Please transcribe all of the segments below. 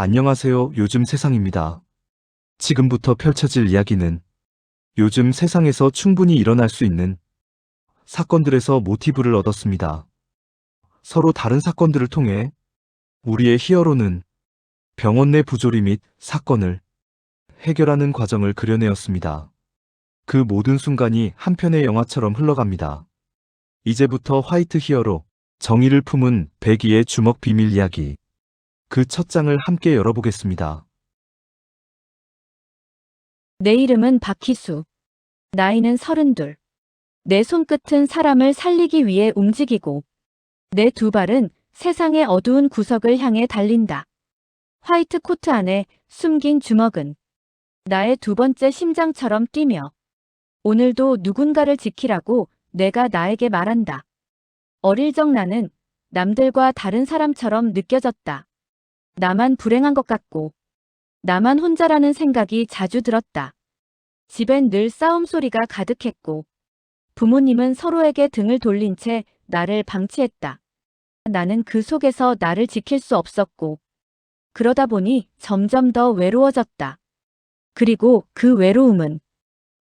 안녕하세요. 요즘 세상입니다. 지금부터 펼쳐질 이야기는 요즘 세상에서 충분히 일어날 수 있는 사건들에서 모티브를 얻었습니다. 서로 다른 사건들을 통해 우리의 히어로는 병원 내 부조리 및 사건을 해결하는 과정을 그려내었습니다. 그 모든 순간이 한 편의 영화처럼 흘러갑니다. 이제부터 화이트 히어로, 정의를 품은 백이의 주먹 비밀 이야기. 그 첫 장을 함께 열어보겠습니다. 내 이름은 박희수. 나이는 32. 내 손끝은 사람을 살리기 위해 움직이고 내 두 발은 세상의 어두운 구석을 향해 달린다. 화이트 코트 안에 숨긴 주먹은 나의 두 번째 심장처럼 뛰며 오늘도 누군가를 지키라고 내가 나에게 말한다. 어릴 적 나는 남들과 다른 사람처럼 느껴졌다. 나만 불행한 것 같고 나만 혼자라는 생각이 자주 들었다. 집엔 늘 싸움 소리가 가득했고 부모님은 서로에게 등을 돌린 채 나를 방치했다. 나는 그 속에서 나를 지킬 수 없었고 그러다 보니 점점 더 외로워졌다. 그리고 그 외로움은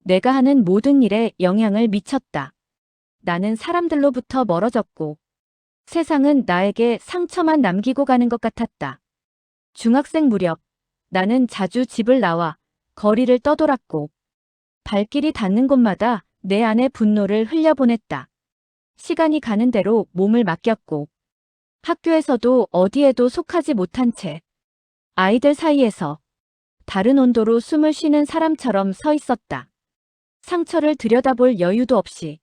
내가 하는 모든 일에 영향을 미쳤다. 나는 사람들로부터 멀어졌고 세상은 나에게 상처만 남기고 가는 것 같았다. 중학생 무렵 나는 자주 집을 나와 거리를 떠돌았고 발길이 닿는 곳마다 내 안의 분노를 흘려보냈다. 시간이 가는 대로 몸을 맡겼고 학교에서도 어디에도 속하지 못한 채 아이들 사이에서 다른 온도로 숨을 쉬는 사람처럼 서 있었다. 상처를 들여다볼 여유도 없이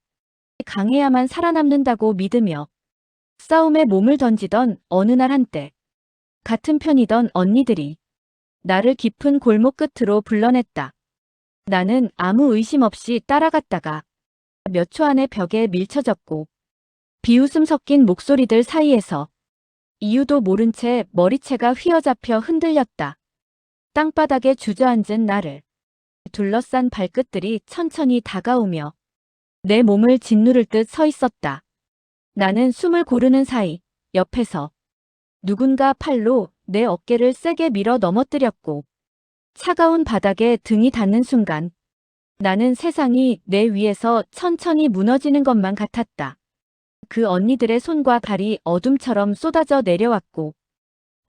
강해야만 살아남는다고 믿으며 싸움에 몸을 던지던 어느 날 한때 같은 편이던 언니들이 나를 깊은 골목 끝으로 불러냈다. 나는 아무 의심 없이 따라갔다가 몇 초 안에 벽에 밀쳐졌고 비웃음 섞인 목소리들 사이에서 이유도 모른 채 머리채가 휘어잡혀 흔들렸다. 땅바닥에 주저앉은 나를 둘러싼 발끝들이 천천히 다가오며 내 몸을 짓누를 듯 서 있었다. 나는 숨을 고르는 사이 옆에서 누군가 팔로 내 어깨를 세게 밀어 넘어뜨렸고 차가운 바닥에 등이 닿는 순간 나는 세상이 내 위에서 천천히 무너지는 것만 같았다. 그 언니들의 손과 발이 어둠처럼 쏟아져 내려왔고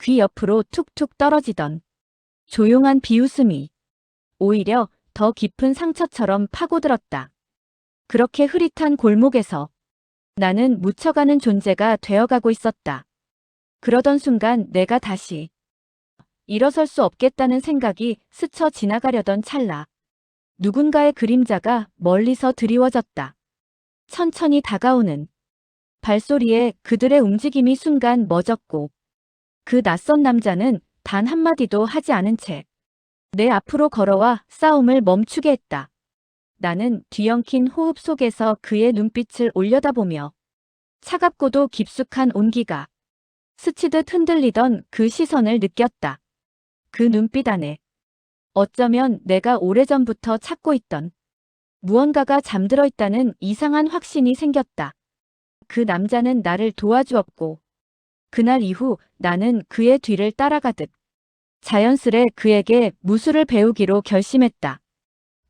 귀 옆으로 툭툭 떨어지던 조용한 비웃음이 오히려 더 깊은 상처처럼 파고들었다. 그렇게 흐릿한 골목에서 나는 묻혀가는 존재가 되어가고 있었다. 그러던 순간 내가 다시 일어설 수 없겠다는 생각이 스쳐 지나가려던 찰나 누군가의 그림자가 멀리서 드리워졌다. 천천히 다가오는 발소리에 그들의 움직임이 순간 멎었고 그 낯선 남자는 단 한마디도 하지 않은 채 내 앞으로 걸어와 싸움을 멈추게 했다. 나는 뒤엉킨 호흡 속에서 그의 눈빛을 올려다보며 차갑고도 깊숙한 온기가 스치듯 흔들리던 그 시선을 느꼈다. 그 눈빛 안에 어쩌면 내가 오래전부터 찾고 있던 무언가가 잠들어 있다는 이상한 확신이 생겼다. 그 남자는 나를 도와주었고 그날 이후 나는 그의 뒤를 따라가듯 자연스레 그에게 무술을 배우기로 결심했다.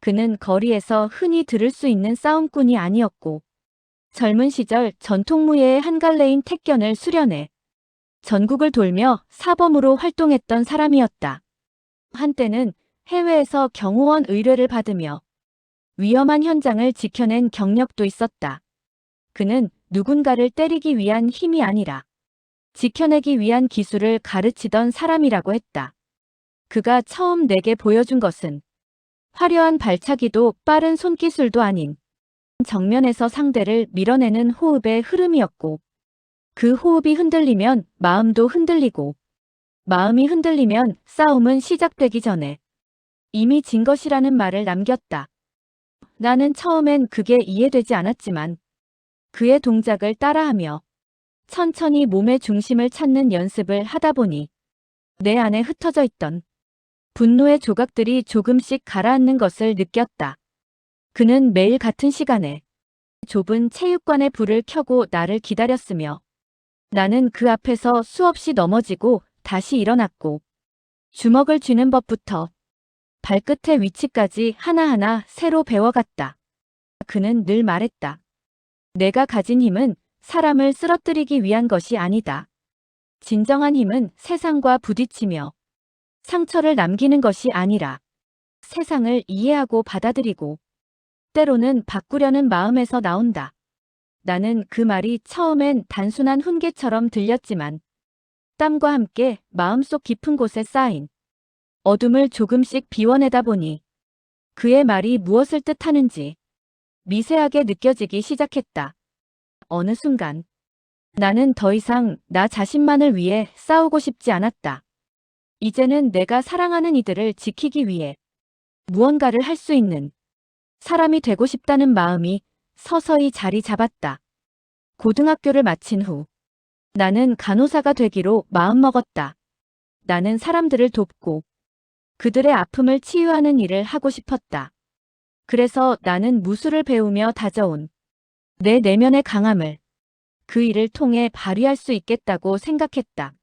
그는 거리에서 흔히 들을 수 있는 싸움꾼이 아니었고 젊은 시절 전통무예의 한 갈래인 택견을 수련해 전국을 돌며 사범으로 활동했던 사람이었다. 한때는 해외에서 경호원 의뢰를 받으며 위험한 현장을 지켜낸 경력도 있었다. 그는 누군가를 때리기 위한 힘이 아니라 지켜내기 위한 기술을 가르치던 사람이라고 했다. 그가 처음 내게 보여준 것은 화려한 발차기도 빠른 손기술도 아닌 정면에서 상대를 밀어내는 호흡의 흐름이었고 그 호흡이 흔들리면 마음도 흔들리고 마음이 흔들리면 싸움은 시작되기 전에 이미 진 것이라는 말을 남겼다. 나는 처음엔 그게 이해되지 않았지만 그의 동작을 따라하며 천천히 몸의 중심을 찾는 연습을 하다 보니 내 안에 흩어져 있던 분노의 조각들이 조금씩 가라앉는 것을 느꼈다. 그는 매일 같은 시간에 좁은 체육관의 불을 켜고 나를 기다렸으며 나는 그 앞에서 수없이 넘어지고 다시 일어났고 주먹을 쥐는 법부터 발끝의 위치까지 하나하나 새로 배워갔다. 그는 늘 말했다. 내가 가진 힘은 사람을 쓰러뜨리기 위한 것이 아니다. 진정한 힘은 세상과 부딪히며 상처를 남기는 것이 아니라 세상을 이해하고 받아들이고 때로는 바꾸려는 마음에서 나온다. 나는 그 말이 처음엔 단순한 훈계처럼 들렸지만 땀과 함께 마음속 깊은 곳에 쌓인 어둠을 조금씩 비워내다 보니 그의 말이 무엇을 뜻하는지 미세하게 느껴지기 시작했다. 어느 순간 나는 더 이상 나 자신만을 위해 싸우고 싶지 않았다. 이제는 내가 사랑하는 이들을 지키기 위해 무언가를 할 수 있는 사람이 되고 싶다는 마음이 서서히 자리 잡았다. 고등학교를 마친 후 나는 간호사가 되기로 마음먹었다. 나는 사람들을 돕고 그들의 아픔을 치유하는 일을 하고 싶었다. 그래서 나는 무술을 배우며 다져온 내 내면의 강함을 그 일을 통해 발휘할 수 있겠다고 생각했다.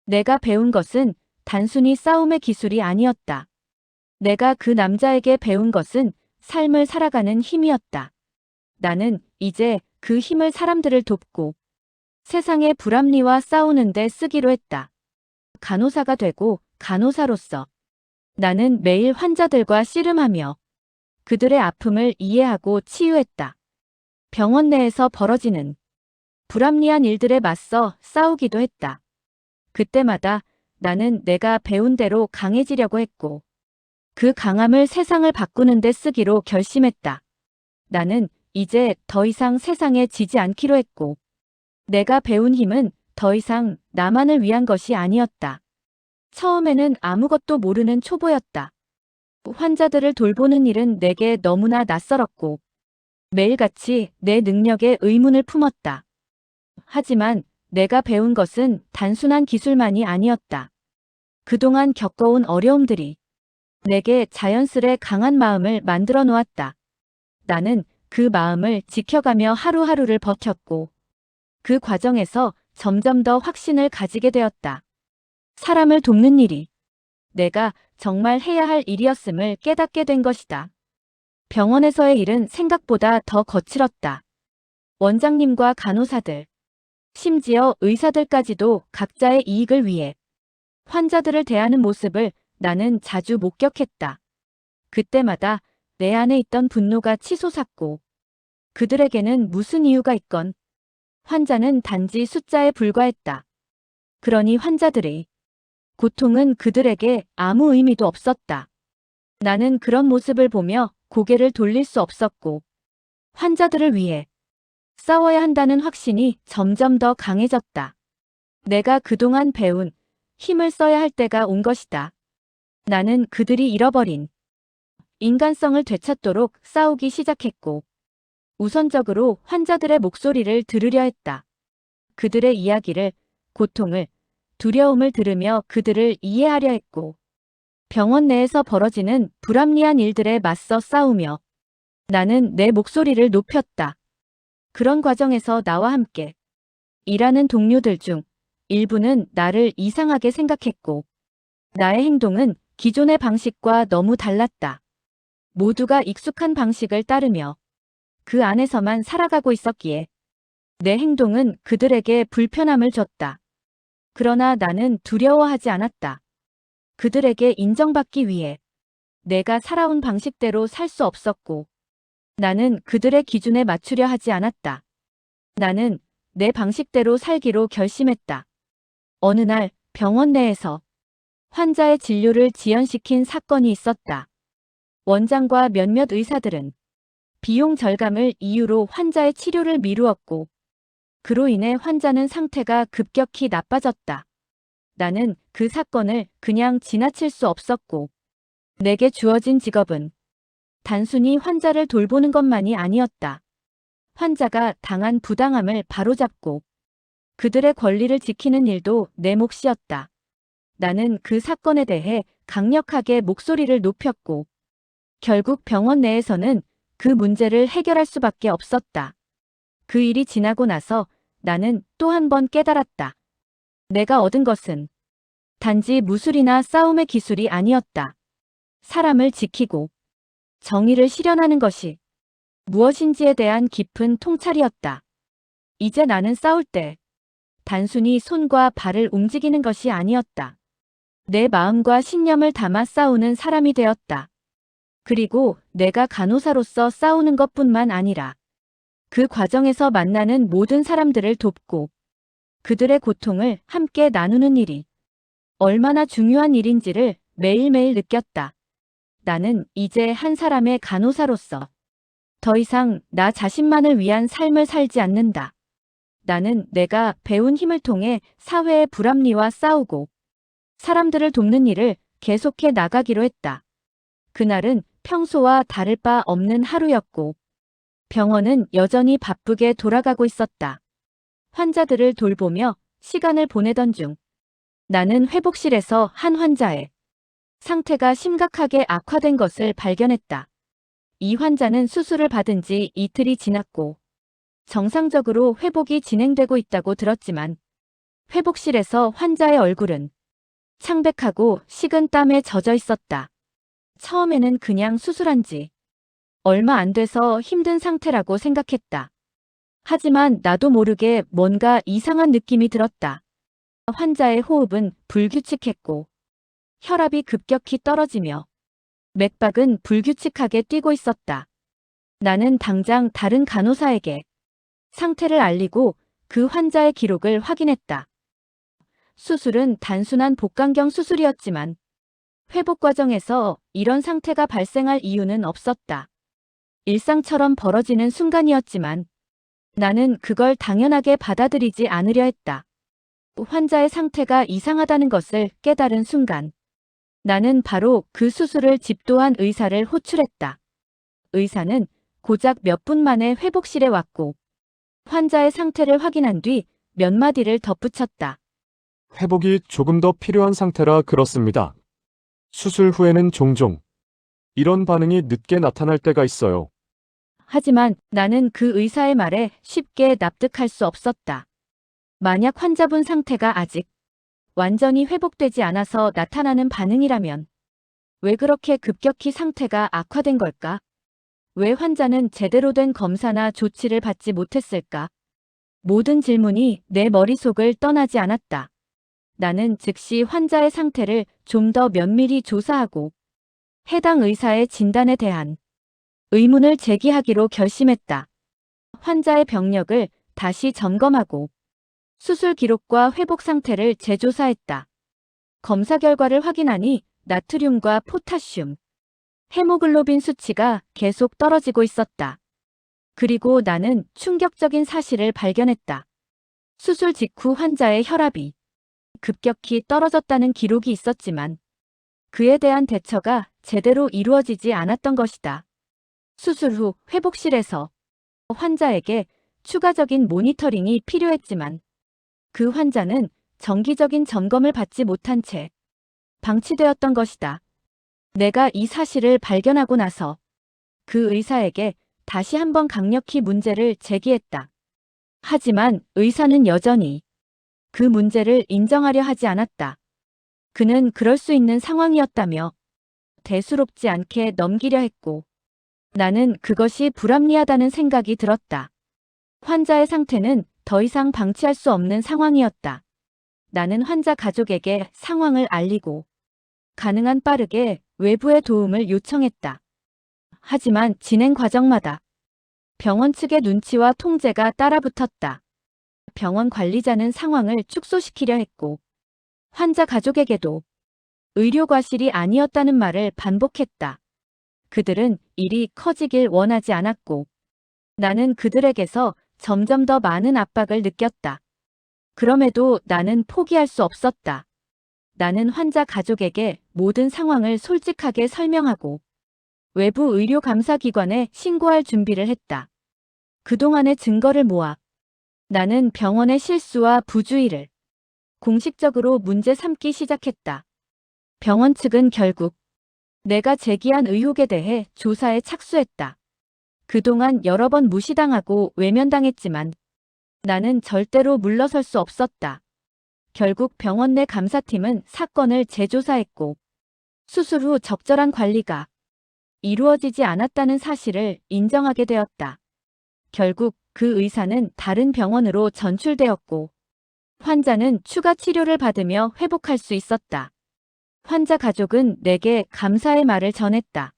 내가 배운 것은 단순히 싸움의 기술이 아니었다. 내가 그 남자에게 배운 것은 삶을 살아가는 힘이었다. 나는 이제 그 힘을 사람들을 돕고 세상의 불합리와 싸우는 데 쓰기로 했다. 간호사가 되고 간호사로서 나는 매일 환자들과 씨름하며 그들의 아픔을 이해하고 치유했다. 병원 내에서 벌어지는 불합리한 일들에 맞서 싸우기도 했다. 그때마다 나는 내가 배운 대로 강해지려고 했고 그 강함을 세상을 바꾸는 데 쓰기로 결심했다. 나는 이제 더 이상 세상에 지지 않기로 했고 내가 배운 힘은 더 이상 나만을 위한 것이 아니었다. 처음에는 아무것도 모르는 초보였다. 환자들을 돌보는 일은 내게 너무나 낯설었고 매일같이 내 능력에 의문을 품었다. 하지만 내가 배운 것은 단순한 기술만이 아니었다. 그동안 겪어온 어려움들이 내게 자연스레 강한 마음을 만들어 놓았다. 나는 그 마음을 지켜가며 하루하루를 버텼고 그 과정에서 점점 더 확신을 가지게 되었다. 사람을 돕는 일이 내가 정말 해야 할 일이었음을 깨닫게 된 것이다. 병원에서의 일은 생각보다 더 거칠었다. 원장님과 간호사들, 심지어 의사들까지도 각자의 이익을 위해 환자들을 대하는 모습을 나는 자주 목격했다. 그때마다 내 안에 있던 분노가 치솟았고 그들에게는 무슨 이유가 있건 환자는 단지 숫자에 불과했다. 그러니 환자들의 고통은 그들에게 아무 의미도 없었다. 나는 그런 모습을 보며 고개를 돌릴 수 없었고 환자들을 위해 싸워야 한다는 확신이 점점 더 강해졌다. 내가 그동안 배운 힘을 써야 할 때가 온 것이다. 나는 그들이 잃어버린 인간성을 되찾도록 싸우기 시작했고 우선적으로 환자들의 목소리를 들으려 했다. 그들의 이야기를, 고통을, 두려움을 들으며 그들을 이해하려 했고 병원 내에서 벌어지는 불합리한 일들에 맞서 싸우며 나는 내 목소리를 높였다. 그런 과정에서 나와 함께 일하는 동료들 중 일부는 나를 이상하게 생각했고 나의 행동은 기존의 방식과 너무 달랐다. 모두가 익숙한 방식을 따르며 그 안에서만 살아가고 있었기에 내 행동은 그들에게 불편함을 줬다. 그러나 나는 두려워하지 않았다. 그들에게 인정받기 위해 내가 살아온 방식대로 살 수 없었고 나는 그들의 기준에 맞추려 하지 않았다. 나는 내 방식대로 살기로 결심했다. 어느 날 병원 내에서 환자의 진료를 지연시킨 사건이 있었다. 원장과 몇몇 의사들은 비용 절감을 이유로 환자의 치료를 미루었고 그로 인해 환자는 상태가 급격히 나빠졌다. 나는 그 사건을 그냥 지나칠 수 없었고 내게 주어진 직업은 단순히 환자를 돌보는 것만이 아니었다. 환자가 당한 부당함을 바로잡고 그들의 권리를 지키는 일도 내 몫이었다. 나는 그 사건에 대해 강력하게 목소리를 높였고 결국 병원 내에서는 그 문제를 해결할 수밖에 없었다. 그 일이 지나고 나서 나는 또 한 번 깨달았다. 내가 얻은 것은 단지 무술이나 싸움의 기술이 아니었다. 사람을 지키고 정의를 실현하는 것이 무엇인지에 대한 깊은 통찰이었다. 이제 나는 싸울 때 단순히 손과 발을 움직이는 것이 아니었다. 내 마음과 신념을 담아 싸우는 사람이 되었다. 그리고 내가 간호사로서 싸우는 것뿐만 아니라 그 과정에서 만나는 모든 사람들을 돕고 그들의 고통을 함께 나누는 일이 얼마나 중요한 일인지를 매일매일 느꼈다. 나는 이제 한 사람의 간호사로서 더 이상 나 자신만을 위한 삶을 살지 않는다. 나는 내가 배운 힘을 통해 사회의 불합리와 싸우고 사람들을 돕는 일을 계속해 나가기로 했다. 그날은 평소와 다를 바 없는 하루였고 병원은 여전히 바쁘게 돌아가고 있었다. 환자들을 돌보며 시간을 보내던 중 나는 회복실에서 한 환자의 상태가 심각하게 악화된 것을 발견했다. 이 환자는 수술을 받은 지 이틀이 지났고 정상적으로 회복이 진행되고 있다고 들었지만 회복실에서 환자의 얼굴은 창백하고 식은 땀에 젖어 있었다. 처음에는 그냥 수술한 지 얼마 안 돼서 힘든 상태라고 생각했다. 하지만 나도 모르게 뭔가 이상한 느낌이 들었다. 환자의 호흡은 불규칙했고 혈압이 급격히 떨어지며 맥박은 불규칙하게 뛰고 있었다. 나는 당장 다른 간호사에게 상태를 알리고 그 환자의 기록을 확인했다. 수술은 단순한 복강경 수술이었지만 회복 과정에서 이런 상태가 발생할 이유는 없었다. 일상처럼 벌어지는 순간이었지만 나는 그걸 당연하게 받아들이지 않으려 했다. 환자의 상태가 이상하다는 것을 깨달은 순간 나는 바로 그 수술을 집도한 의사를 호출했다. 의사는 고작 몇 분 만에 회복실에 왔고 환자의 상태를 확인한 뒤 몇 마디를 덧붙였다. 회복이 조금 더 필요한 상태라 그렇습니다. 수술 후에는 종종 이런 반응이 늦게 나타날 때가 있어요. 하지만 나는 그 의사의 말에 쉽게 납득할 수 없었다. 만약 환자분 상태가 아직 완전히 회복되지 않아서 나타나는 반응이라면 왜 그렇게 급격히 상태가 악화된 걸까? 왜 환자는 제대로 된 검사나 조치를 받지 못했을까? 모든 질문이 내 머릿속을 떠나지 않았다. 나는 즉시 환자의 상태를 좀 더 면밀히 조사하고 해당 의사의 진단에 대한 의문을 제기하기로 결심했다. 환자의 병력을 다시 점검하고 수술 기록과 회복 상태를 재조사했다. 검사 결과를 확인하니 나트륨과 포타슘, 헤모글로빈 수치가 계속 떨어지고 있었다. 그리고 나는 충격적인 사실을 발견했다. 수술 직후 환자의 혈압이 급격히 떨어졌다는 기록이 있었지만 그에 대한 대처가 제대로 이루어지지 않았던 것이다. 수술 후 회복실에서 환자에게 추가적인 모니터링이 필요했지만 그 환자는 정기적인 점검을 받지 못한 채 방치되었던 것이다. 내가 이 사실을 발견하고 나서 그 의사에게 다시 한번 강력히 문제를 제기했다. 하지만 의사는 여전히 그 문제를 인정하려 하지 않았다. 그는 그럴 수 있는 상황이었다며 대수롭지 않게 넘기려 했고 나는 그것이 불합리하다는 생각이 들었다. 환자의 상태는 더 이상 방치할 수 없는 상황이었다. 나는 환자 가족에게 상황을 알리고 가능한 빠르게 외부의 도움을 요청했다. 하지만 진행 과정마다 병원 측의 눈치와 통제가 따라붙었다. 병원 관리자는 상황을 축소시키려 했고 환자 가족에게도 의료 과실이 아니었다는 말을 반복했다. 그들은 일이 커지길 원하지 않았고 나는 그들에게서 점점 더 많은 압박을 느꼈다. 그럼에도 나는 포기할 수 없었다. 나는 환자 가족에게 모든 상황을 솔직하게 설명하고 외부 의료 감사기관에 신고할 준비를 했다. 그동안의 증거를 모아 나는 병원의 실수와 부주의를 공식적으로 문제 삼기 시작했다. 병원 측은 결국 내가 제기한 의혹에 대해 조사에 착수했다. 그동안 여러 번 무시당하고 외면당했지만 나는 절대로 물러설 수 없었다. 결국 병원 내 감사팀은 사건을 재조사했고 수술 후 적절한 관리가 이루어지지 않았다는 사실을 인정하게 되었다. 결국 그 의사는 다른 병원으로 전출되었고 환자는 추가 치료를 받으며 회복할 수 있었다. 환자 가족은 내게 감사의 말을 전했다.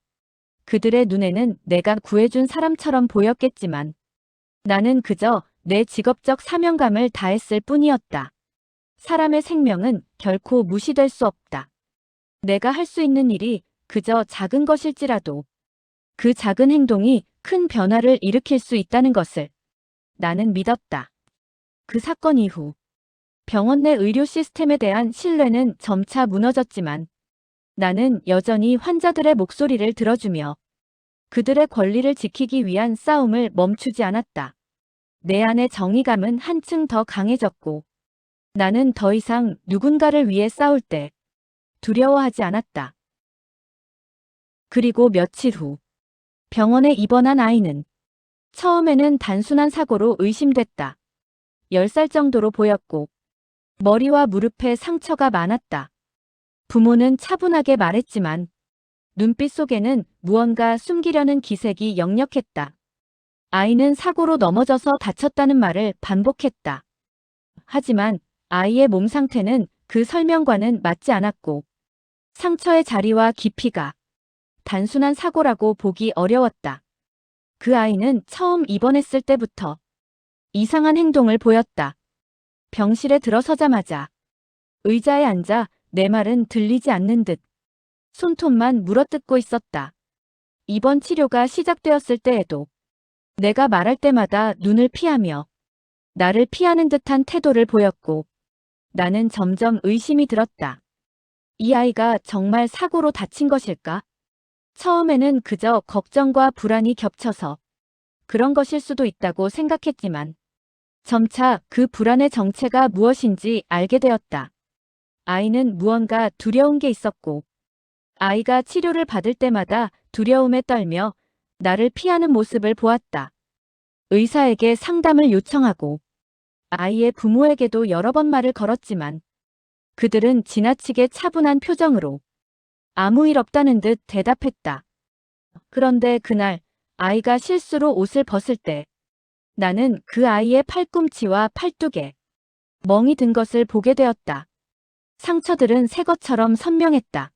그들의 눈에는 내가 구해준 사람처럼 보였겠지만 나는 그저 내 직업적 사명감을 다했을 뿐이었다. 사람의 생명은 결코 무시될 수 없다. 내가 할 수 있는 일이 그저 작은 것일지라도 그 작은 행동이 큰 변화를 일으킬 수 있다는 것을 나는 믿었다. 그 사건 이후 병원 내 의료 시스템에 대한 신뢰는 점차 무너졌지만 나는 여전히 환자들의 목소리를 들어주며 그들의 권리를 지키기 위한 싸움을 멈추지 않았다. 내 안의 정의감은 한층 더 강해졌고 나는 더 이상 누군가를 위해 싸울 때 두려워하지 않았다. 그리고 며칠 후 병원에 입원한 아이는 처음에는 단순한 사고로 의심됐다. 10살 정도로 보였고 머리와 무릎에 상처가 많았다. 부모는 차분하게 말했지만 눈빛 속에는 무언가 숨기려는 기색이 역력했다. 아이는 사고로 넘어져서 다쳤다는 말을 반복했다. 하지만 아이의 몸 상태는 그 설명과는 맞지 않았고 상처의 자리와 깊이가 단순한 사고라고 보기 어려웠다. 그 아이는 처음 입원했을 때부터 이상한 행동을 보였다. 병실에 들어서자마자 의자에 앉아 내 말은 들리지 않는 듯 손톱만 물어뜯고 있었다. 입원 치료가 시작되었을 때에도 내가 말할 때마다 눈을 피하며 나를 피하는 듯한 태도를 보였고 나는 점점 의심이 들었다. 이 아이가 정말 사고로 다친 것일까? 처음에는 그저 걱정과 불안이 겹쳐서 그런 것일 수도 있다고 생각했지만 점차 그 불안의 정체가 무엇인지 알게 되었다. 아이는 무언가 두려운 게 있었고 아이가 치료를 받을 때마다 두려움에 떨며 나를 피하는 모습을 보았다. 의사에게 상담을 요청하고 아이의 부모에게도 여러 번 말을 걸었지만 그들은 지나치게 차분한 표정으로 아무 일 없다는 듯 대답했다. 그런데 그날 아이가 실수로 옷을 벗을 때 나는 그 아이의 팔꿈치와 팔뚝에 멍이 든 것을 보게 되었다. 상처들은 새 것처럼 선명했다.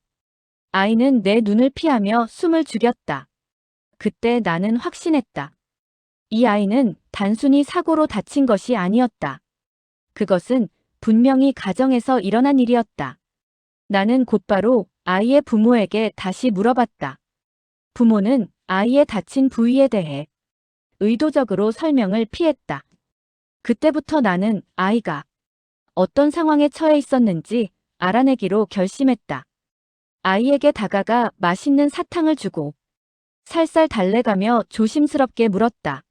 아이는 내 눈을 피하며 숨을 죽였다. 그때 나는 확신했다. 이 아이는 단순히 사고로 다친 것이 아니었다. 그것은 분명히 가정에서 일어난 일이었다. 나는 곧바로 아이의 부모에게 다시 물어봤다. 부모는 아이의 다친 부위에 대해 의도적으로 설명을 피했다. 그때부터 나는 아이가 어떤 상황에 처해 있었는지 알아내기로 결심했다. 아이에게 다가가 맛있는 사탕을 주고 살살 달래가며 조심스럽게 물었다.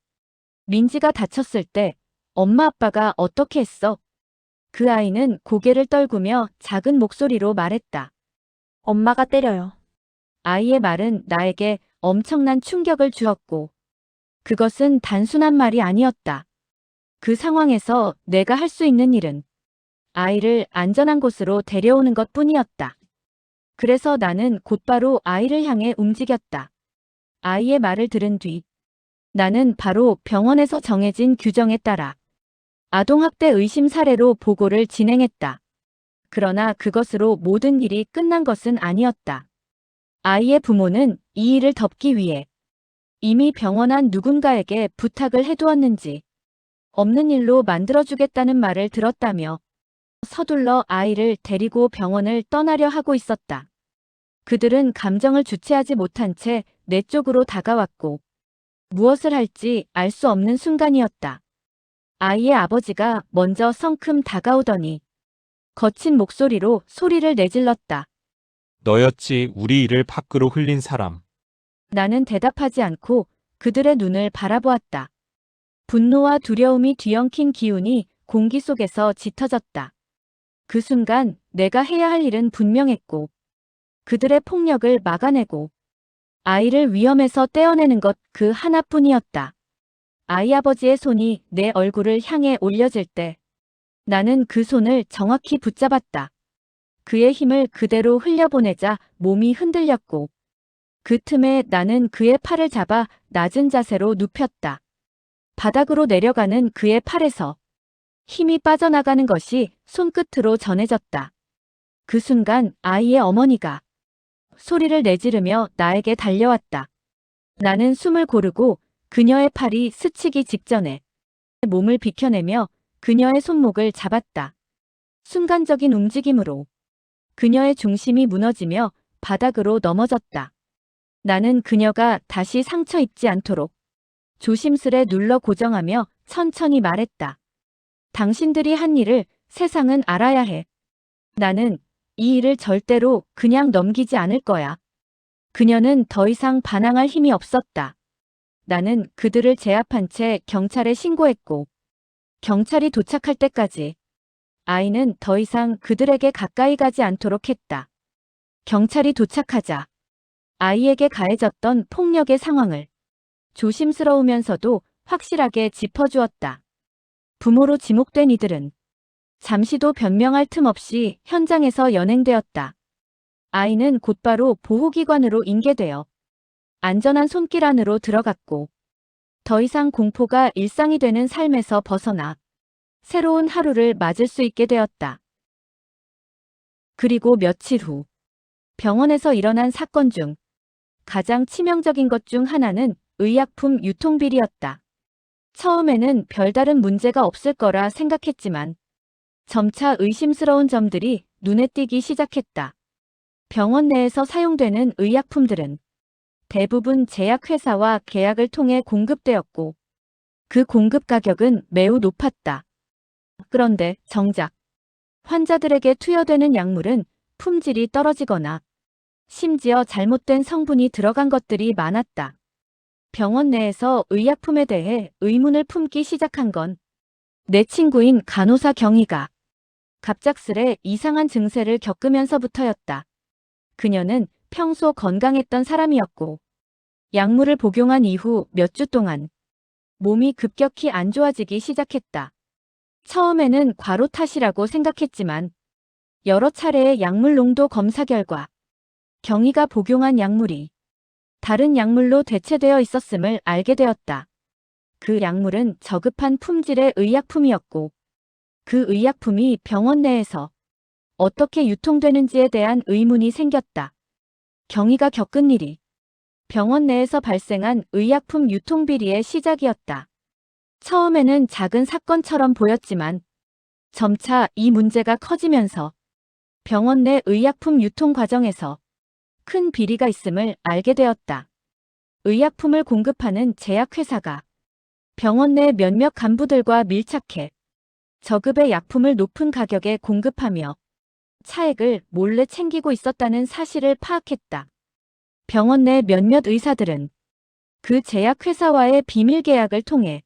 민지가 다쳤을 때 엄마 아빠가 어떻게 했어? 그 아이는 고개를 떨구며 작은 목소리로 말했다. 엄마가 때려요. 아이의 말은 나에게 엄청난 충격을 주었고 그것은 단순한 말이 아니었다. 그 상황에서 내가 할 수 있는 일은 아이를 안전한 곳으로 데려오는 것뿐이었다. 그래서 나는 곧바로 아이를 향해 움직였다. 아이의 말을 들은 뒤 나는 바로 병원에서 정해진 규정에 따라 아동학대 의심 사례로 보고를 진행했다. 그러나 그것으로 모든 일이 끝난 것은 아니었다. 아이의 부모는 이 일을 덮기 위해 이미 병원 안 누군가에게 부탁을 해두었는지 없는 일로 만들어주겠다는 말을 들었다며 서둘러 아이를 데리고 병원을 떠나려 하고 있었다. 그들은 감정을 주체하지 못한 채 내 쪽으로 다가왔고 무엇을 할지 알 수 없는 순간이었다. 아이의 아버지가 먼저 성큼 다가오더니 거친 목소리로 소리를 내질렀다. 너였지 우리 이를 밖으로 흘린 사람. 나는 대답하지 않고 그들의 눈을 바라보았다. 분노와 두려움이 뒤엉킨 기운이 공기 속에서 짙어졌다. 그 순간 내가 해야 할 일은 분명했고 그들의 폭력을 막아내고 아이를 위험에서 떼어내는 것 그 하나뿐이었다. 아이 아버지의 손이 내 얼굴을 향해 올려질 때 나는 그 손을 정확히 붙잡았다. 그의 힘을 그대로 흘려보내자 몸이 흔들렸고 그 틈에 나는 그의 팔을 잡아 낮은 자세로 눕혔다. 바닥으로 내려가는 그의 팔에서 힘이 빠져나가는 것이 손끝으로 전해졌다. 그 순간 아이의 어머니가 소리를 내지르며 나에게 달려왔다. 나는 숨을 고르고 그녀의 팔이 스치기 직전에 몸을 비켜내며 그녀의 손목을 잡았다. 순간적인 움직임으로 그녀의 중심이 무너지며 바닥으로 넘어졌다. 나는 그녀가 다시 상처 입지 않도록 조심스레 눌러 고정하며 천천히 말했다. 당신들이 한 일을 세상은 알아야 해. 나는 이 일을 절대로 그냥 넘기지 않을 거야. 그녀는 더 이상 반항할 힘이 없었다. 나는 그들을 제압한 채 경찰에 신고했고 경찰이 도착할 때까지 아이는 더 이상 그들에게 가까이 가지 않도록 했다. 경찰이 도착하자 아이에게 가해졌던 폭력의 상황을 조심스러우면서도 확실하게 짚어주었다. 부모로 지목된 이들은 잠시도 변명할 틈 없이 현장에서 연행되었다. 아이는 곧바로 보호기관으로 인계되어 안전한 손길 안으로 들어갔고 더 이상 공포가 일상이 되는 삶에서 벗어나 새로운 하루를 맞을 수 있게 되었다. 그리고 며칠 후 병원에서 일어난 사건 중 가장 치명적인 것 중 하나는 의약품 유통비리였다. 처음에는 별다른 문제가 없을 거라 생각했지만 점차 의심스러운 점들이 눈에 띄기 시작했다. 병원 내에서 사용되는 의약품들은 대부분 제약회사와 계약을 통해 공급되었고 그 공급 가격은 매우 높았다. 그런데 정작 환자들에게 투여되는 약물은 품질이 떨어지거나 심지어 잘못된 성분이 들어간 것들이 많았다. 병원 내에서 의약품에 대해 의문을 품기 시작한 건 내 친구인 간호사 경희가 갑작스레 이상한 증세를 겪으면서부터였다. 그녀는 평소 건강했던 사람이었고 약물을 복용한 이후 몇 주 동안 몸이 급격히 안 좋아지기 시작했다. 처음에는 과로 탓이라고 생각했지만 여러 차례의 약물 농도 검사 결과 경희가 복용한 약물이 다른 약물로 대체되어 있었음을 알게 되었다. 그 약물은 저급한 품질의 의약품이었고 그 의약품이 병원 내에서 어떻게 유통되는지에 대한 의문이 생겼다. 경희가 겪은 일이 병원 내에서 발생한 의약품 유통비리의 시작이었다. 처음에는 작은 사건처럼 보였지만 점차 이 문제가 커지면서 병원 내 의약품 유통 과정에서 큰 비리가 있음을 알게 되었다. 의약품을 공급하는 제약회사가 병원 내 몇몇 간부들과 밀착해 저급의 약품을 높은 가격에 공급하며 차액을 몰래 챙기고 있었다는 사실을 파악했다. 병원 내 몇몇 의사들은 그 제약회사와의 비밀 계약을 통해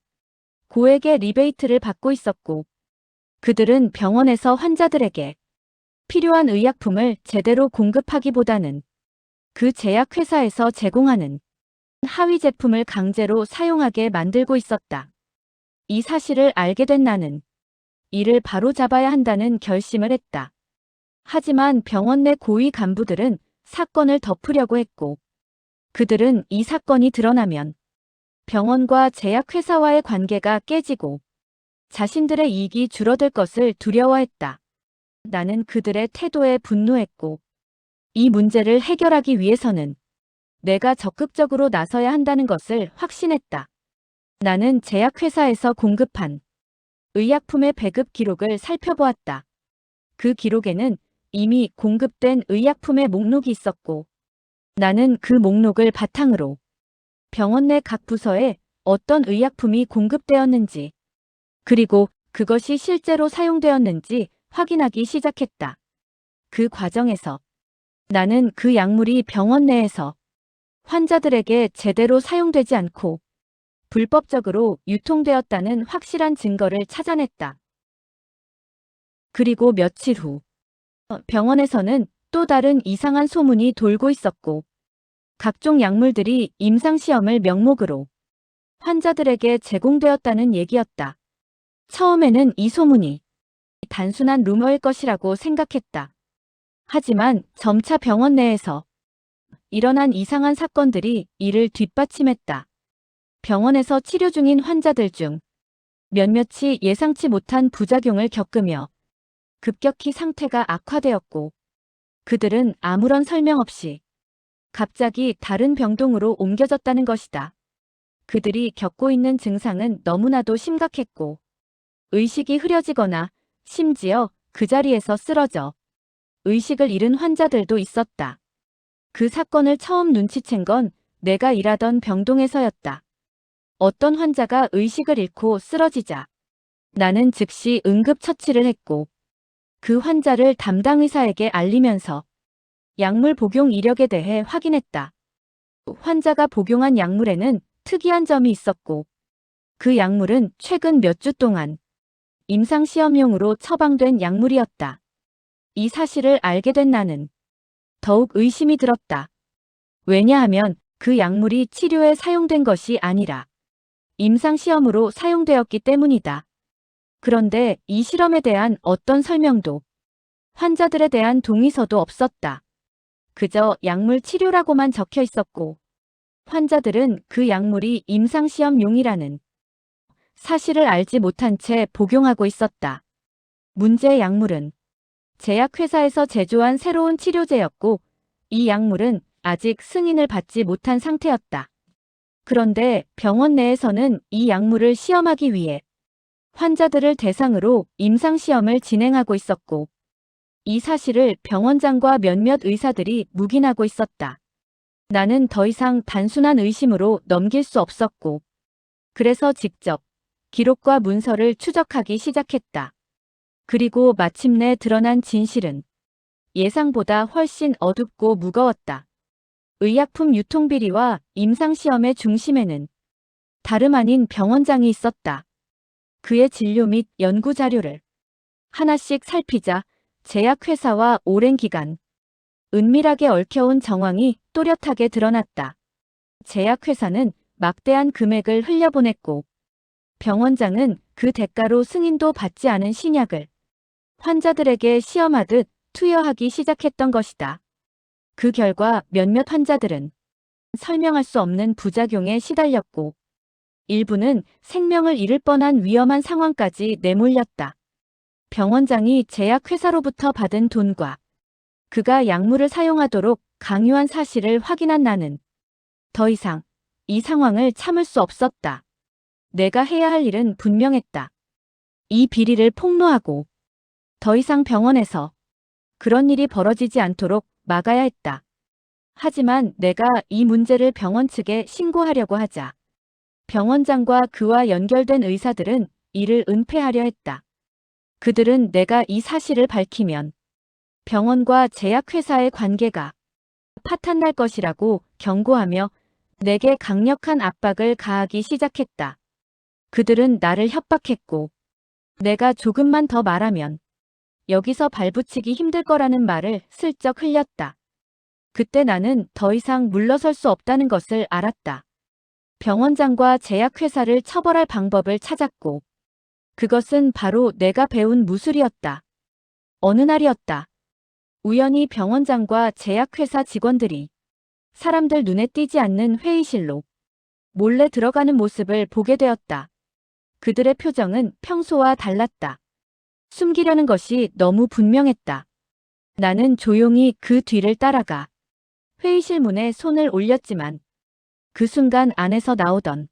고액의 리베이트를 받고 있었고 그들은 병원에서 환자들에게 필요한 의약품을 제대로 공급하기보다는 그 제약회사에서 제공하는 하위 제품을 강제로 사용하게 만들고 있었다. 이 사실을 알게 된 나는 이를 바로잡아야 한다는 결심을 했다. 하지만 병원 내 고위 간부들은 사건을 덮으려고 했고 그들은 이 사건이 드러나면 병원과 제약회사와의 관계가 깨지고 자신들의 이익이 줄어들 것을 두려워했다. 나는 그들의 태도에 분노했고 이 문제를 해결하기 위해서는 내가 적극적으로 나서야 한다는 것을 확신했다. 나는 제약회사에서 공급한 의약품의 배급 기록을 살펴보았다. 그 기록에는 이미 공급된 의약품의 목록이 있었고 나는 그 목록을 바탕으로 병원 내 각 부서에 어떤 의약품이 공급되었는지 그리고 그것이 실제로 사용되었는지 확인하기 시작했다. 그 과정에서 나는 그 약물이 병원 내에서 환자들에게 제대로 사용되지 않고 불법적으로 유통되었다는 확실한 증거를 찾아냈다. 그리고 며칠 후 병원에서는 또 다른 이상한 소문이 돌고 있었고 각종 약물들이 임상시험을 명목으로 환자들에게 제공되었다는 얘기였다. 처음에는 이 소문이 단순한 루머일 것이라고 생각했다. 하지만 점차 병원 내에서 일어난 이상한 사건들이 이를 뒷받침했다. 병원에서 치료 중인 환자들 중 몇몇이 예상치 못한 부작용을 겪으며 급격히 상태가 악화되었고, 그들은 아무런 설명 없이 갑자기 다른 병동으로 옮겨졌다는 것이다. 그들이 겪고 있는 증상은 너무나도 심각했고, 의식이 흐려지거나 심지어 그 자리에서 쓰러져 의식을 잃은 환자들도 있었다. 그 사건을 처음 눈치챈 건 내가 일하던 병동에서였다. 어떤 환자가 의식을 잃고 쓰러지자 나는 즉시 응급처치를 했고, 그 환자를 담당 의사에게 알리면서 약물 복용 이력에 대해 확인했다. 환자가 복용한 약물에는 특이한 점이 있었고, 그 약물은 최근 몇 주 동안 임상시험용으로 처방된 약물이었다. 이 사실을 알게 된 나는 더욱 의심이 들었다. 왜냐하면 그 약물이 치료에 사용된 것이 아니라 임상시험으로 사용되었기 때문이다. 그런데 이 실험에 대한 어떤 설명도, 환자들에 대한 동의서도 없었다. 그저 약물 치료라고만 적혀 있었고, 환자들은 그 약물이 임상시험용이라는 사실을 알지 못한 채 복용하고 있었다. 문제의 약물은 제약회사에서 제조한 새로운 치료제였고, 이 약물은 아직 승인을 받지 못한 상태였다. 그런데 병원 내에서는 이 약물을 시험하기 위해 환자들을 대상으로 임상시험을 진행하고 있었고, 이 사실을 병원장과 몇몇 의사들이 묵인하고 있었다. 나는 더 이상 단순한 의심으로 넘길 수 없었고, 그래서 직접 기록과 문서를 추적하기 시작했다. 그리고 마침내 드러난 진실은 예상보다 훨씬 어둡고 무거웠다. 의약품 유통비리와 임상시험의 중심에는 다름 아닌 병원장이 있었다. 그의 진료 및 연구 자료를 하나씩 살피자 제약회사와 오랜 기간 은밀하게 얽혀온 정황이 또렷하게 드러났다. 제약회사는 막대한 금액을 흘려보냈고, 병원장은 그 대가로 승인도 받지 않은 신약을 환자들에게 시험하듯 투여하기 시작했던 것이다. 그 결과 몇몇 환자들은 설명할 수 없는 부작용에 시달렸고, 일부는 생명을 잃을 뻔한 위험한 상황까지 내몰렸다. 병원장이 제약회사로부터 받은 돈과 그가 약물을 사용하도록 강요한 사실을 확인한 나는 더 이상 이 상황을 참을 수 없었다. 내가 해야 할 일은 분명했다. 이 비리를 폭로하고 더 이상 병원에서 그런 일이 벌어지지 않도록 막아야 했다. 하지만 내가 이 문제를 병원 측에 신고하려고 하자 병원장과 그와 연결된 의사들은 이를 은폐하려 했다. 그들은 내가 이 사실을 밝히면 병원과 제약회사의 관계가 파탄날 것이라고 경고하며 내게 강력한 압박을 가하기 시작했다. 그들은 나를 협박했고, 내가 조금만 더 말하면 여기서 발붙이기 힘들 거라는 말을 슬쩍 흘렸다. 그때 나는 더 이상 물러설 수 없다는 것을 알았다. 병원장과 제약회사를 처벌할 방법을 찾았고, 그것은 바로 내가 배운 무술이었다. 어느 날이었다. 우연히 병원장과 제약회사 직원들이 사람들 눈에 띄지 않는 회의실로 몰래 들어가는 모습을 보게 되었다. 그들의 표정은 평소와 달랐다. 숨기려는 것이 너무 분명했다. 나는 조용히 그 뒤를 따라가 회의실 문에 손을 올렸지만 그 순간 안에서 나오던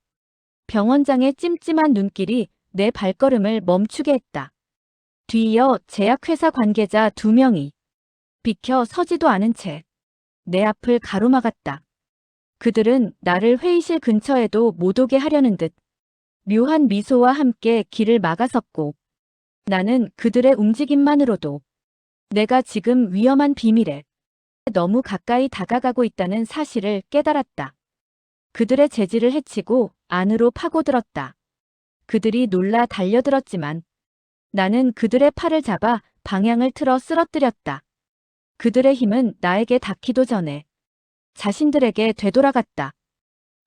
병원장의 찜찜한 눈길이 내 발걸음을 멈추게 했다. 뒤이어 제약회사 관계자 2명이 비켜 서지도 않은 채 내 앞을 가로막았다. 그들은 나를 회의실 근처에도 못 오게 하려는 듯 묘한 미소와 함께 길을 막아섰고, 나는 그들의 움직임만으로도 내가 지금 위험한 비밀에 너무 가까이 다가가고 있다는 사실을 깨달았다. 그들의 재질을 해치고 안으로 파고들었다. 그들이 놀라 달려들었지만 나는 그들의 팔을 잡아 방향을 틀어 쓰러뜨렸다. 그들의 힘은 나에게 닿기도 전에 자신들에게 되돌아갔다.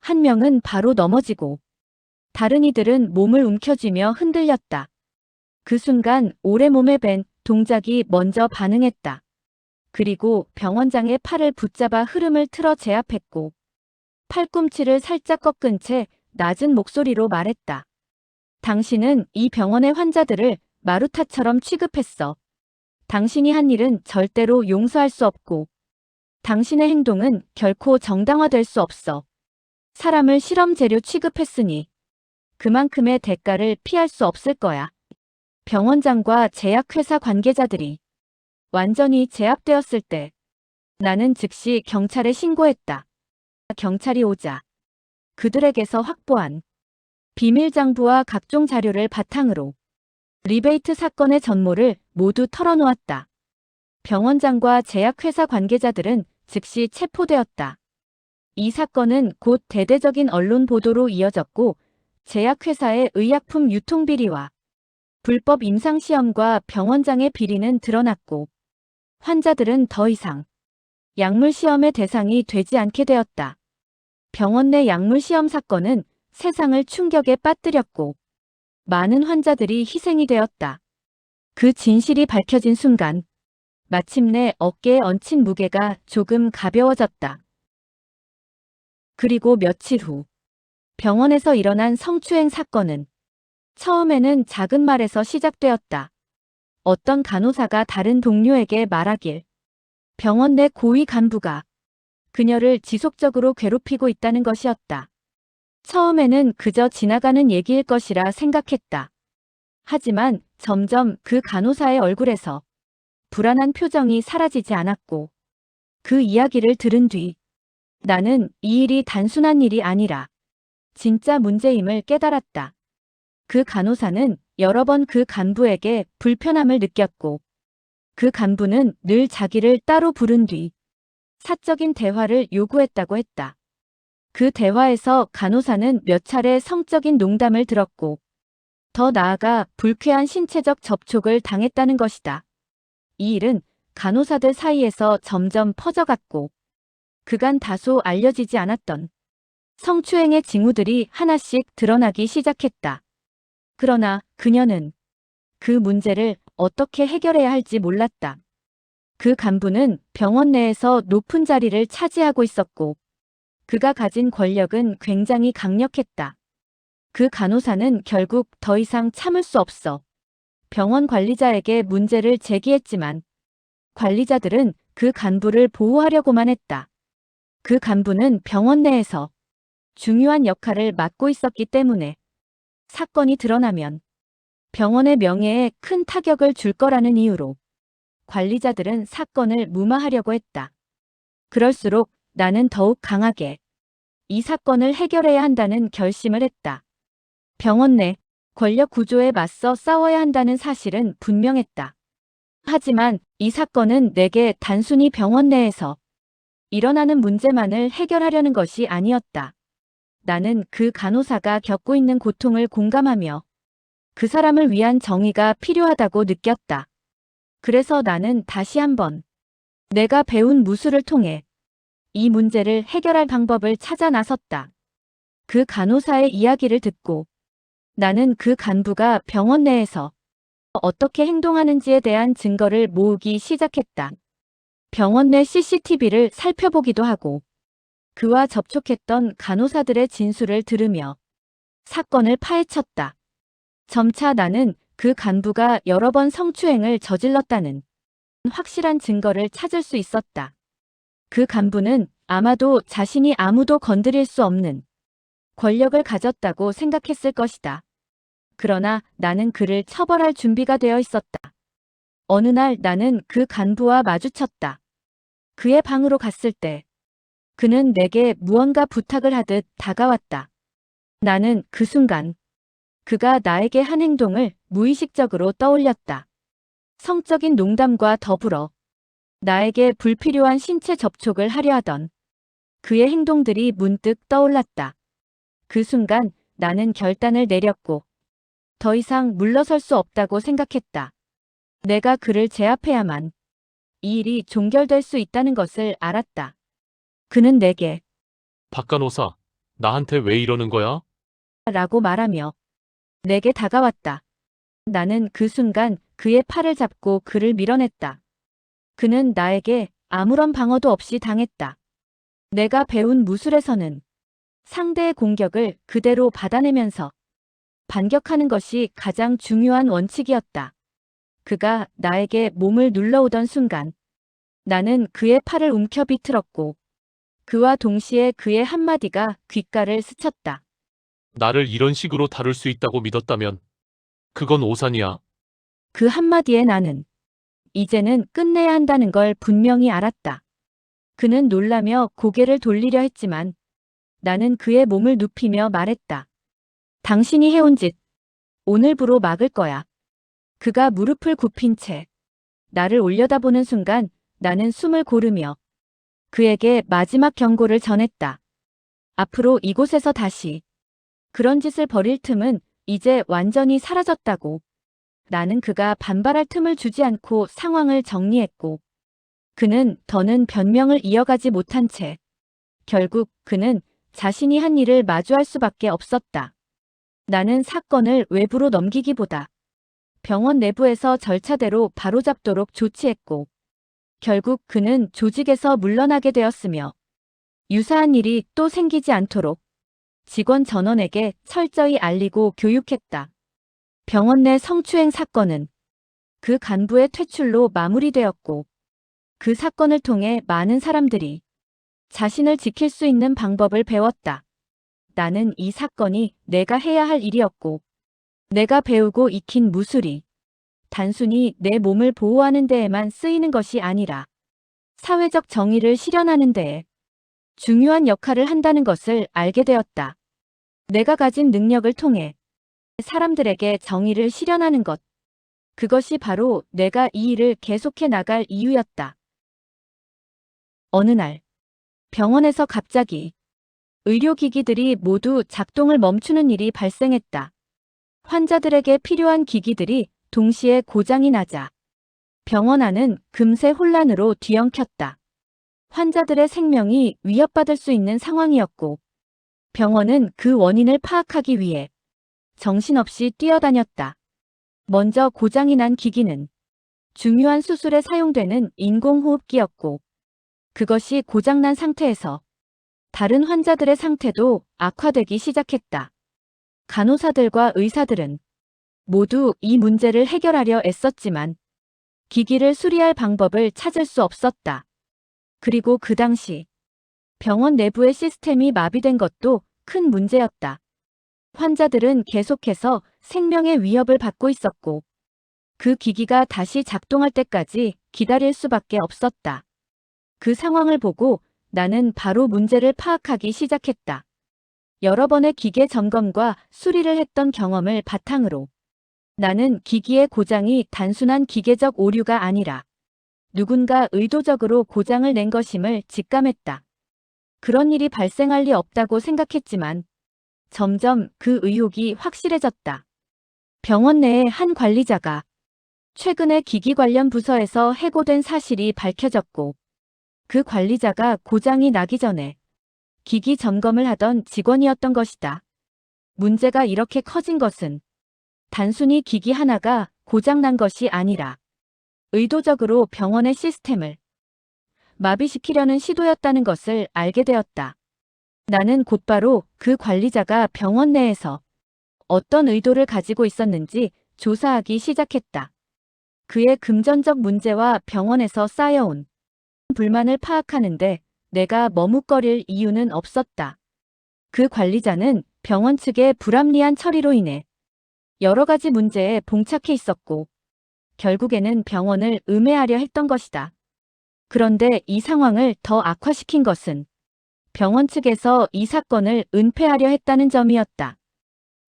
한 명은 바로 넘어지고 다른 이들은 몸을 움켜쥐며 흔들렸다. 그 순간 오래 몸에 밴 동작이 먼저 반응했다. 그리고 병원장의 팔을 붙잡아 흐름을 틀어 제압했고 팔꿈치를 살짝 꺾은 채 낮은 목소리로 말했다. 당신은 이 병원의 환자들을 마루타처럼 취급했어. 당신이 한 일은 절대로 용서할 수 없고 당신의 행동은 결코 정당화될 수 없어. 사람을 실험 재료 취급했으니 그만큼의 대가를 피할 수 없을 거야. 병원장과 제약회사 관계자들이 완전히 제압되었을 때 나는 즉시 경찰에 신고했다. 경찰이 오자 그들에게서 확보한 비밀 장부와 각종 자료를 바탕으로 리베이트 사건의 전모를 모두 털어놓았다. 병원장과 제약회사 관계자들은 즉시 체포되었다. 이 사건은 곧 대대적인 언론 보도로 이어졌고 제약회사의 의약품 유통 비리와 불법 임상시험과 병원장의 비리는 드러났고 환자들은 더 이상 약물 시험의 대상이 되지 않게 되었다. 병원 내 약물 시험 사건은 세상을 충격에 빠뜨렸고 많은 환자들이 희생이 되었다. 그 진실이 밝혀진 순간 마침내 어깨에 얹힌 무게가 조금 가벼워졌다. 그리고 며칠 후 병원에서 일어난 성추행 사건은 처음에는 작은 말에서 시작되었다. 어떤 간호사가 다른 동료에게 말하길 병원 내 고위 간부가 그녀를 지속적으로 괴롭히고 있다는 것이었다. 처음에는 그저 지나가는 얘기일 것이라 생각했다. 하지만 점점 그 간호사의 얼굴에서 불안한 표정이 사라지지 않았고 그 이야기를 들은 뒤 나는 이 일이 단순한 일이 아니라 진짜 문제임을 깨달았다. 그 간호사는 여러 번 그 간부에게 불편함을 느꼈고 그 간부는 늘 자기를 따로 부른 뒤 사적인 대화를 요구했다고 했다. 그 대화에서 간호사는 몇 차례 성적인 농담을 들었고 더 나아가 불쾌한 신체적 접촉을 당했다는 것이다. 이 일은 간호사들 사이에서 점점 퍼져갔고 그간 다소 알려지지 않았던 성추행의 징후들이 하나씩 드러나기 시작했다. 그러나 그녀는 그 문제를 어떻게 해결해야 할지 몰랐다. 그 간부는 병원 내에서 높은 자리를 차지하고 있었고 그가 가진 권력은 굉장히 강력했다. 그 간호사는 결국 더 이상 참을 수 없어 병원 관리자에게 문제를 제기했지만 관리자들은 그 간부를 보호하려고만 했다. 그 간부는 병원 내에서 중요한 역할을 맡고 있었기 때문에 사건이 드러나면 병원의 명예에 큰 타격을 줄 거라는 이유로 관리자들은 사건을 무마하려고 했다. 그럴수록 나는 더욱 강하게 이 사건을 해결해야 한다는 결심을 했다. 병원 내 권력 구조에 맞서 싸워야 한다는 사실은 분명했다. 하지만 이 사건은 내게 단순히 병원 내에서 일어나는 문제만을 해결하려는 것이 아니었다. 나는 그 간호사가 겪고 있는 고통을 공감하며 그 사람을 위한 정의가 필요하다고 느꼈다. 그래서 나는 다시 한번 내가 배운 무술을 통해 이 문제를 해결할 방법을 찾아 나섰다. 그 간호사의 이야기를 듣고 나는 그 간부가 병원 내에서 어떻게 행동하는지에 대한 증거를 모으기 시작했다. 병원 내 CCTV를 살펴보기도 하고 그와 접촉했던 간호사들의 진술을 들으며 사건을 파헤쳤다. 점차 나는 그 간부가 여러 번 성추행을 저질렀다는 확실한 증거를 찾을 수 있었다. 그 간부는 아마도 자신이 아무도 건드릴 수 없는 권력을 가졌다고 생각했을 것이다. 그러나 나는 그를 처벌할 준비가 되어 있었다. 어느 날 나는 그 간부와 마주쳤다. 그의 방으로 갔을 때 그는 내게 무언가 부탁을 하듯 다가왔다. 나는 그 순간 그가 나에게 한 행동을 무의식적으로 떠올렸다. 성적인 농담과 더불어 나에게 불필요한 신체 접촉을 하려 하던 그의 행동들이 문득 떠올랐다. 그 순간 나는 결단을 내렸고 더 이상 물러설 수 없다고 생각했다. 내가 그를 제압해야만 이 일이 종결될 수 있다는 것을 알았다. 그는 내게 박 간호사, 나한테 왜 이러는 거야? 라고 말하며 내게 다가왔다. 나는 그 순간 그의 팔을 잡고 그를 밀어냈다. 그는 나에게 아무런 방어도 없이 당했다. 내가 배운 무술에서는 상대의 공격을 그대로 받아내면서 반격하는 것이 가장 중요한 원칙이었다. 그가 나에게 몸을 눌러오던 순간 나는 그의 팔을 움켜 비틀었고 그와 동시에 그의 한마디가 귓가를 스쳤다. 나를 이런 식으로 다룰 수 있다고 믿었다면 그건 오산이야. 그 한마디에 나는 이제는 끝내야 한다는 걸 분명히 알았다. 그는 놀라며 고개를 돌리려 했지만 나는 그의 몸을 눕히며 말했다. 당신이 해온 짓, 오늘부로 막을 거야. 그가 무릎을 굽힌 채 나를 올려다보는 순간 나는 숨을 고르며 그에게 마지막 경고를 전했다. 앞으로 이곳에서 다시 그런 짓을 벌일 틈은 이제 완전히 사라졌다고. 나는 그가 반발할 틈을 주지 않고 상황을 정리했고 그는 더는 변명을 이어가지 못한 채 결국 그는 자신이 한 일을 마주할 수밖에 없었다. 나는 사건을 외부로 넘기기보다 병원 내부에서 절차대로 바로잡도록 조치했고 결국 그는 조직에서 물러나게 되었으며 유사한 일이 또 생기지 않도록 직원 전원에게 철저히 알리고 교육했다. 병원 내 성추행 사건은 그 간부의 퇴출로 마무리되었고 그 사건을 통해 많은 사람들이 자신을 지킬 수 있는 방법을 배웠다. 나는 이 사건이 내가 해야 할 일이었고 내가 배우고 익힌 무술이 단순히 내 몸을 보호하는 데에만 쓰이는 것이 아니라 사회적 정의를 실현하는 데에 중요한 역할을 한다는 것을 알게 되었다. 내가 가진 능력을 통해 사람들에게 정의를 실현하는 것. 그것이 바로 내가 이 일을 계속해 나갈 이유였다. 어느 날 병원에서 갑자기 의료기기들이 모두 작동을 멈추는 일이 발생했다. 환자들에게 필요한 기기들이 동시에 고장이 나자 병원 안은 금세 혼란으로 뒤엉켰다. 환자들의 생명이 위협받을 수 있는 상황이었고 병원은 그 원인을 파악하기 위해 정신없이 뛰어다녔다. 먼저 고장이 난 기기는 중요한 수술에 사용되는 인공호흡기였고 그것이 고장난 상태에서 다른 환자들의 상태도 악화되기 시작했다. 간호사들과 의사들은 모두 이 문제를 해결하려 애썼지만 기기를 수리할 방법을 찾을 수 없었다. 그리고 그 당시 병원 내부의 시스템이 마비된 것도 큰 문제였다. 환자들은 계속해서 생명의 위협을 받고 있었고 그 기기가 다시 작동할 때까지 기다릴 수밖에 없었다. 그 상황을 보고 나는 바로 문제를 파악하기 시작했다. 여러 번의 기계 점검과 수리를 했던 경험을 바탕으로 나는 기기의 고장이 단순한 기계적 오류가 아니라 누군가 의도적으로 고장을 낸 것임을 직감했다. 그런 일이 발생할 리 없다고 생각했지만 점점 그 의혹이 확실해졌다. 병원 내의 한 관리자가 최근에 기기 관련 부서에서 해고된 사실이 밝혀졌고 그 관리자가 고장이 나기 전에 기기 점검을 하던 직원이었던 것이다. 문제가 이렇게 커진 것은 단순히 기기 하나가 고장난 것이 아니라 의도적으로 병원의 시스템을 마비시키려는 시도였다는 것을 알게 되었다. 나는 곧바로 그 관리자가 병원 내에서 어떤 의도를 가지고 있었는지 조사하기 시작했다. 그의 금전적 문제와 병원에서 쌓여온 불만을 파악하는데 내가 머뭇거릴 이유는 없었다. 그 관리자는 병원 측의 불합리한 처리로 인해 여러 가지 문제에 봉착해 있었고 결국에는 병원을 음해하려 했던 것이다. 그런데 이 상황을 더 악화시킨 것은 병원 측에서 이 사건을 은폐하려 했다는 점이었다.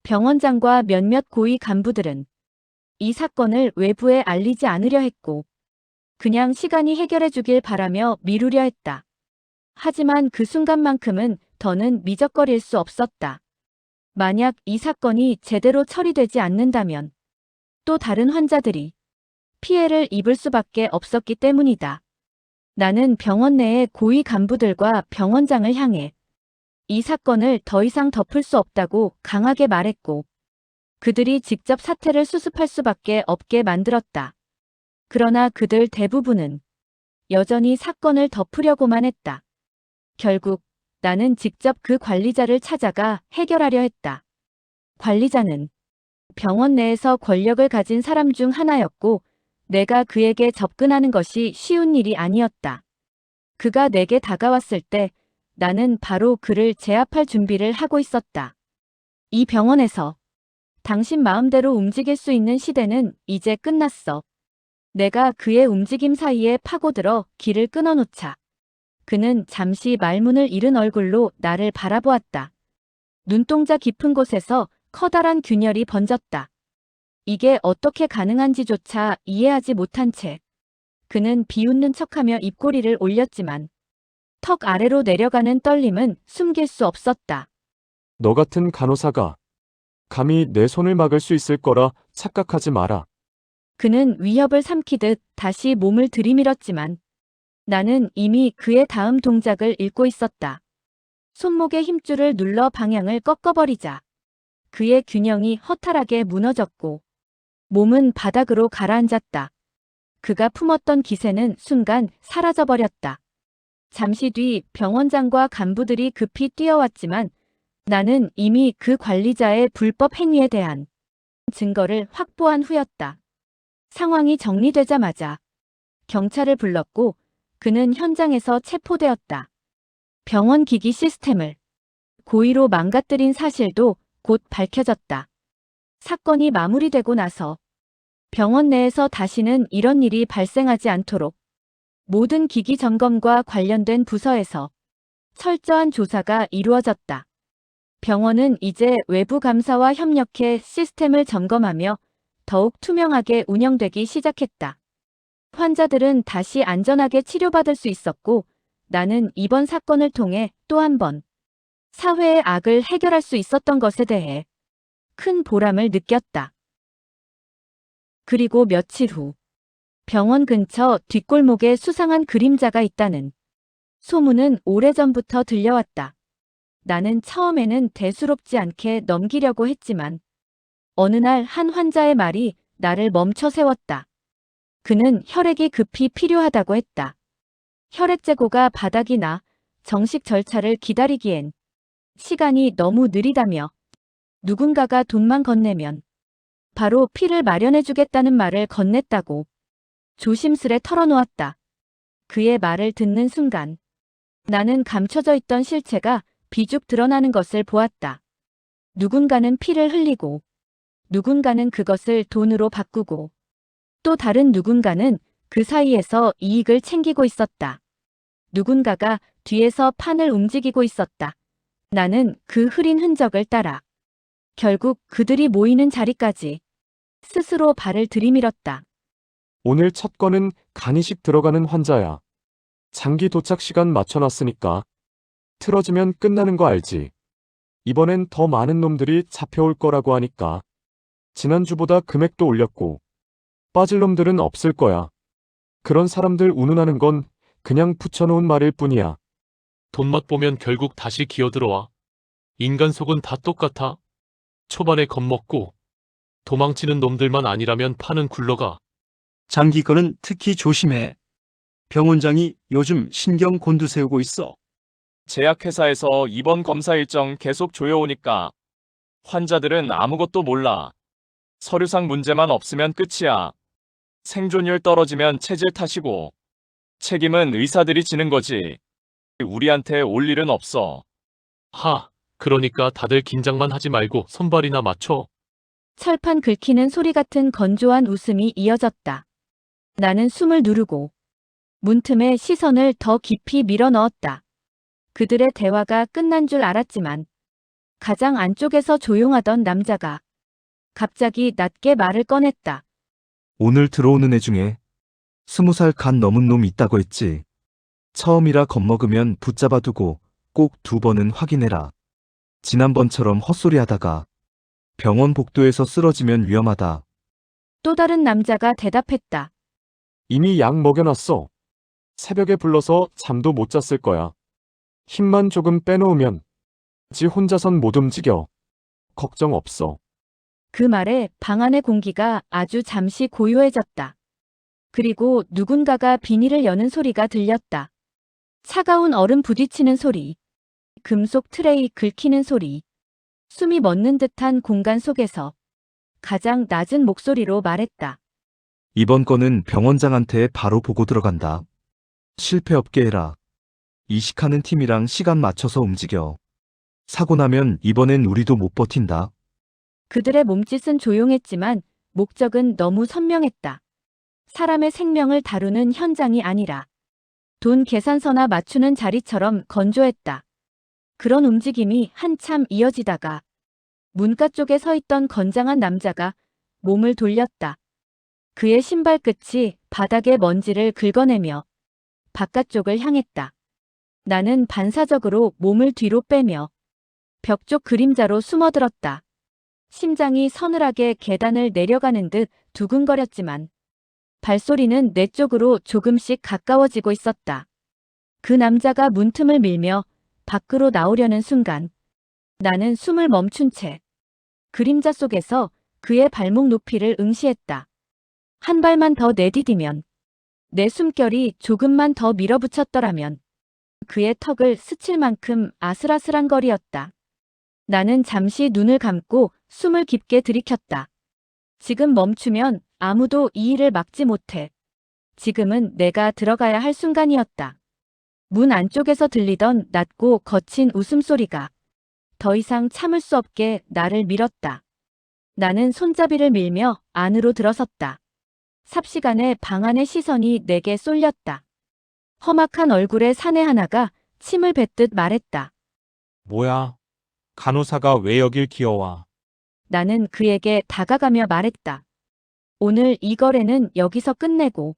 병원장과 몇몇 고위 간부들은 이 사건을 외부에 알리지 않으려 했고 그냥 시간이 해결해 주길 바라며 미루려 했다. 하지만 그 순간만큼은 더는 미적거릴 수 없었다. 만약 이 사건이 제대로 처리되지 않는다면 또 다른 환자들이 피해를 입을 수밖에 없었기 때문이다. 나는 병원 내의 고위 간부들과 병원장을 향해 이 사건을 더 이상 덮을 수 없다고 강하게 말했고 그들이 직접 사태를 수습할 수밖에 없게 만들었다. 그러나 그들 대부분은 여전히 사건을 덮으려고만 했다. 결국 나는 직접 그 관리자를 찾아가 해결하려 했다. 관리자는 병원 내에서 권력을 가진 사람 중 하나였고 내가 그에게 접근하는 것이 쉬운 일이 아니었다. 그가 내게 다가왔을 때 나는 바로 그를 제압할 준비를 하고 있었다. 이 병원에서 당신 마음대로 움직일 수 있는 시대는 이제 끝났어. 내가 그의 움직임 사이에 파고들어 길을 끊어놓자. 그는 잠시 말문을 잃은 얼굴로 나를 바라보았다. 눈동자 깊은 곳에서 커다란 균열이 번졌다. 이게 어떻게 가능한지조차 이해하지 못한 채 그는 비웃는 척하며 입꼬리를 올렸지만 턱 아래로 내려가는 떨림은 숨길 수 없었다. 너 같은 간호사가 감히 내 손을 막을 수 있을 거라 착각하지 마라. 그는 위협을 삼키듯 다시 몸을 들이밀었지만 나는 이미 그의 다음 동작을 읽고 있었다. 손목의 힘줄을 눌러 방향을 꺾어버리자 그의 균형이 허탈하게 무너졌고 몸은 바닥으로 가라앉았다. 그가 품었던 기세는 순간 사라져버렸다. 잠시 뒤 병원장과 간부들이 급히 뛰어왔지만 나는 이미 그 관리자의 불법 행위에 대한 증거를 확보한 후였다. 상황이 정리되자마자 경찰을 불렀고 그는 현장에서 체포되었다. 병원 기기 시스템을 고의로 망가뜨린 사실도 곧 밝혀졌다. 사건이 마무리되고 나서 병원 내에서 다시는 이런 일이 발생하지 않도록 모든 기기 점검과 관련된 부서에서 철저한 조사가 이루어졌다. 병원은 이제 외부 감사와 협력해 시스템을 점검하며 더욱 투명하게 운영되기 시작했다. 환자들은 다시 안전하게 치료받을 수 있었고 나는 이번 사건을 통해 또 한 번 사회의 악을 해결할 수 있었던 것에 대해 큰 보람을 느꼈다. 그리고 며칠 후 병원 근처 뒷골목에 수상한 그림자가 있다는 소문은 오래전부터 들려왔다. 나는 처음에는 대수롭지 않게 넘기려고 했지만 어느 날 한 환자의 말이 나를 멈춰 세웠다. 그는 혈액이 급히 필요하다고 했다. 혈액 재고가 바닥이 나 정식 절차를 기다리기엔 시간이 너무 느리다며 누군가가 돈만 건네면 바로 피를 마련해주겠다는 말을 건넸다고 조심스레 털어놓았다. 그의 말을 듣는 순간 나는 감춰져 있던 실체가 비죽 드러나는 것을 보았다. 누군가는 피를 흘리고 누군가는 그것을 돈으로 바꾸고 또 다른 누군가는 그 사이에서 이익을 챙기고 있었다. 누군가가 뒤에서 판을 움직이고 있었다. 나는 그 흐린 흔적을 따라 결국 그들이 모이는 자리까지 스스로 발을 들이밀었다. 오늘 첫 건은 간이식 들어가는 환자야. 장기 도착 시간 맞춰놨으니까. 틀어지면 끝나는 거 알지? 이번엔 더 많은 놈들이 잡혀올 거라고 하니까. 지난주보다 금액도 올렸고. 빠질 놈들은 없을 거야. 그런 사람들 운운하는 건 그냥 붙여놓은 말일 뿐이야. 돈맛 보면 결국 다시 기어들어와. 인간 속은 다 똑같아. 초반에 겁먹고 도망치는 놈들만 아니라면 판은 굴러가. 장기권은 특히 조심해. 병원장이 요즘 신경 곤두세우고 있어. 제약회사에서 입원 검사 일정 계속 조여오니까 환자들은 아무것도 몰라. 서류상 문제만 없으면 끝이야. 생존율 떨어지면 체질 탓이고 책임은 의사들이 지는 거지. 우리한테 올 일은 없어. 그러니까 다들 긴장만 하지 말고 손발이나 맞춰. 철판 긁히는 소리 같은 건조한 웃음이 이어졌다. 나는 숨을 누르고 문틈에 시선을 더 깊이 밀어 넣었다. 그들의 대화가 끝난 줄 알았지만 가장 안쪽에서 조용하던 남자가 갑자기 낮게 말을 꺼냈다. 오늘 들어오는 애 중에 20살 간 넘은 놈 있다고 했지. 처음이라 겁먹으면 붙잡아두고 꼭 2번은 확인해라. 지난번처럼 헛소리 하다가 병원 복도에서 쓰러지면 위험하다. 또 다른 남자가 대답했다. 이미 약 먹여놨어. 새벽에 불러서 잠도 못 잤을 거야. 힘만 조금 빼놓으면 지 혼자선 못 움직여. 걱정 없어. 그 말에 방 안의 공기가 아주 잠시 고요해졌다. 그리고 누군가가 비닐을 여는 소리가 들렸다. 차가운 얼음 부딪히는 소리, 금속 트레이 긁히는 소리, 숨이 멎는 듯한 공간 속에서 가장 낮은 목소리로 말했다. 이번 건은 병원장한테 바로 보고 들어간다. 실패 없게 해라. 이식하는 팀이랑 시간 맞춰서 움직여. 사고 나면 이번엔 우리도 못 버틴다. 그들의 몸짓은 조용했지만 목적은 너무 선명했다. 사람의 생명을 다루는 현장이 아니라 돈 계산서나 맞추는 자리처럼 건조했다. 그런 움직임이 한참 이어지다가 문가 쪽에 서 있던 건장한 남자가 몸을 돌렸다. 그의 신발 끝이 바닥의 먼지를 긁어내며 바깥쪽을 향했다. 나는 반사적으로 몸을 뒤로 빼며 벽 쪽 그림자로 숨어들었다. 심장이 서늘하게 계단을 내려가는 듯 두근거렸지만 발소리는 내 쪽으로 조금씩 가까워지고 있었다. 그 남자가 문틈을 밀며 밖으로 나오려는 순간 나는 숨을 멈춘 채 그림자 속에서 그의 발목 높이를 응시했다. 한 발만 더 내디디면, 내 숨결이 조금만 더 밀어붙였더라면 그의 턱을 스칠 만큼 아슬아슬한 거리였다. 나는 잠시 눈을 감고 숨을 깊게 들이켰다. 지금 멈추면 아무도 이 일을 막지 못해. 지금은 내가 들어가야 할 순간이었다. 문 안쪽에서 들리던 낮고 거친 웃음소리가 더 이상 참을 수 없게 나를 밀었다. 나는 손잡이를 밀며 안으로 들어섰다. 삽시간에 방 안의 시선이 내게 쏠렸다. 험악한 얼굴의 사내 하나가 침을 뱉듯 말했다. 뭐야? 간호사가 왜 여길 기어와? 나는 그에게 다가가며 말했다. 오늘 이 거래는 여기서 끝내고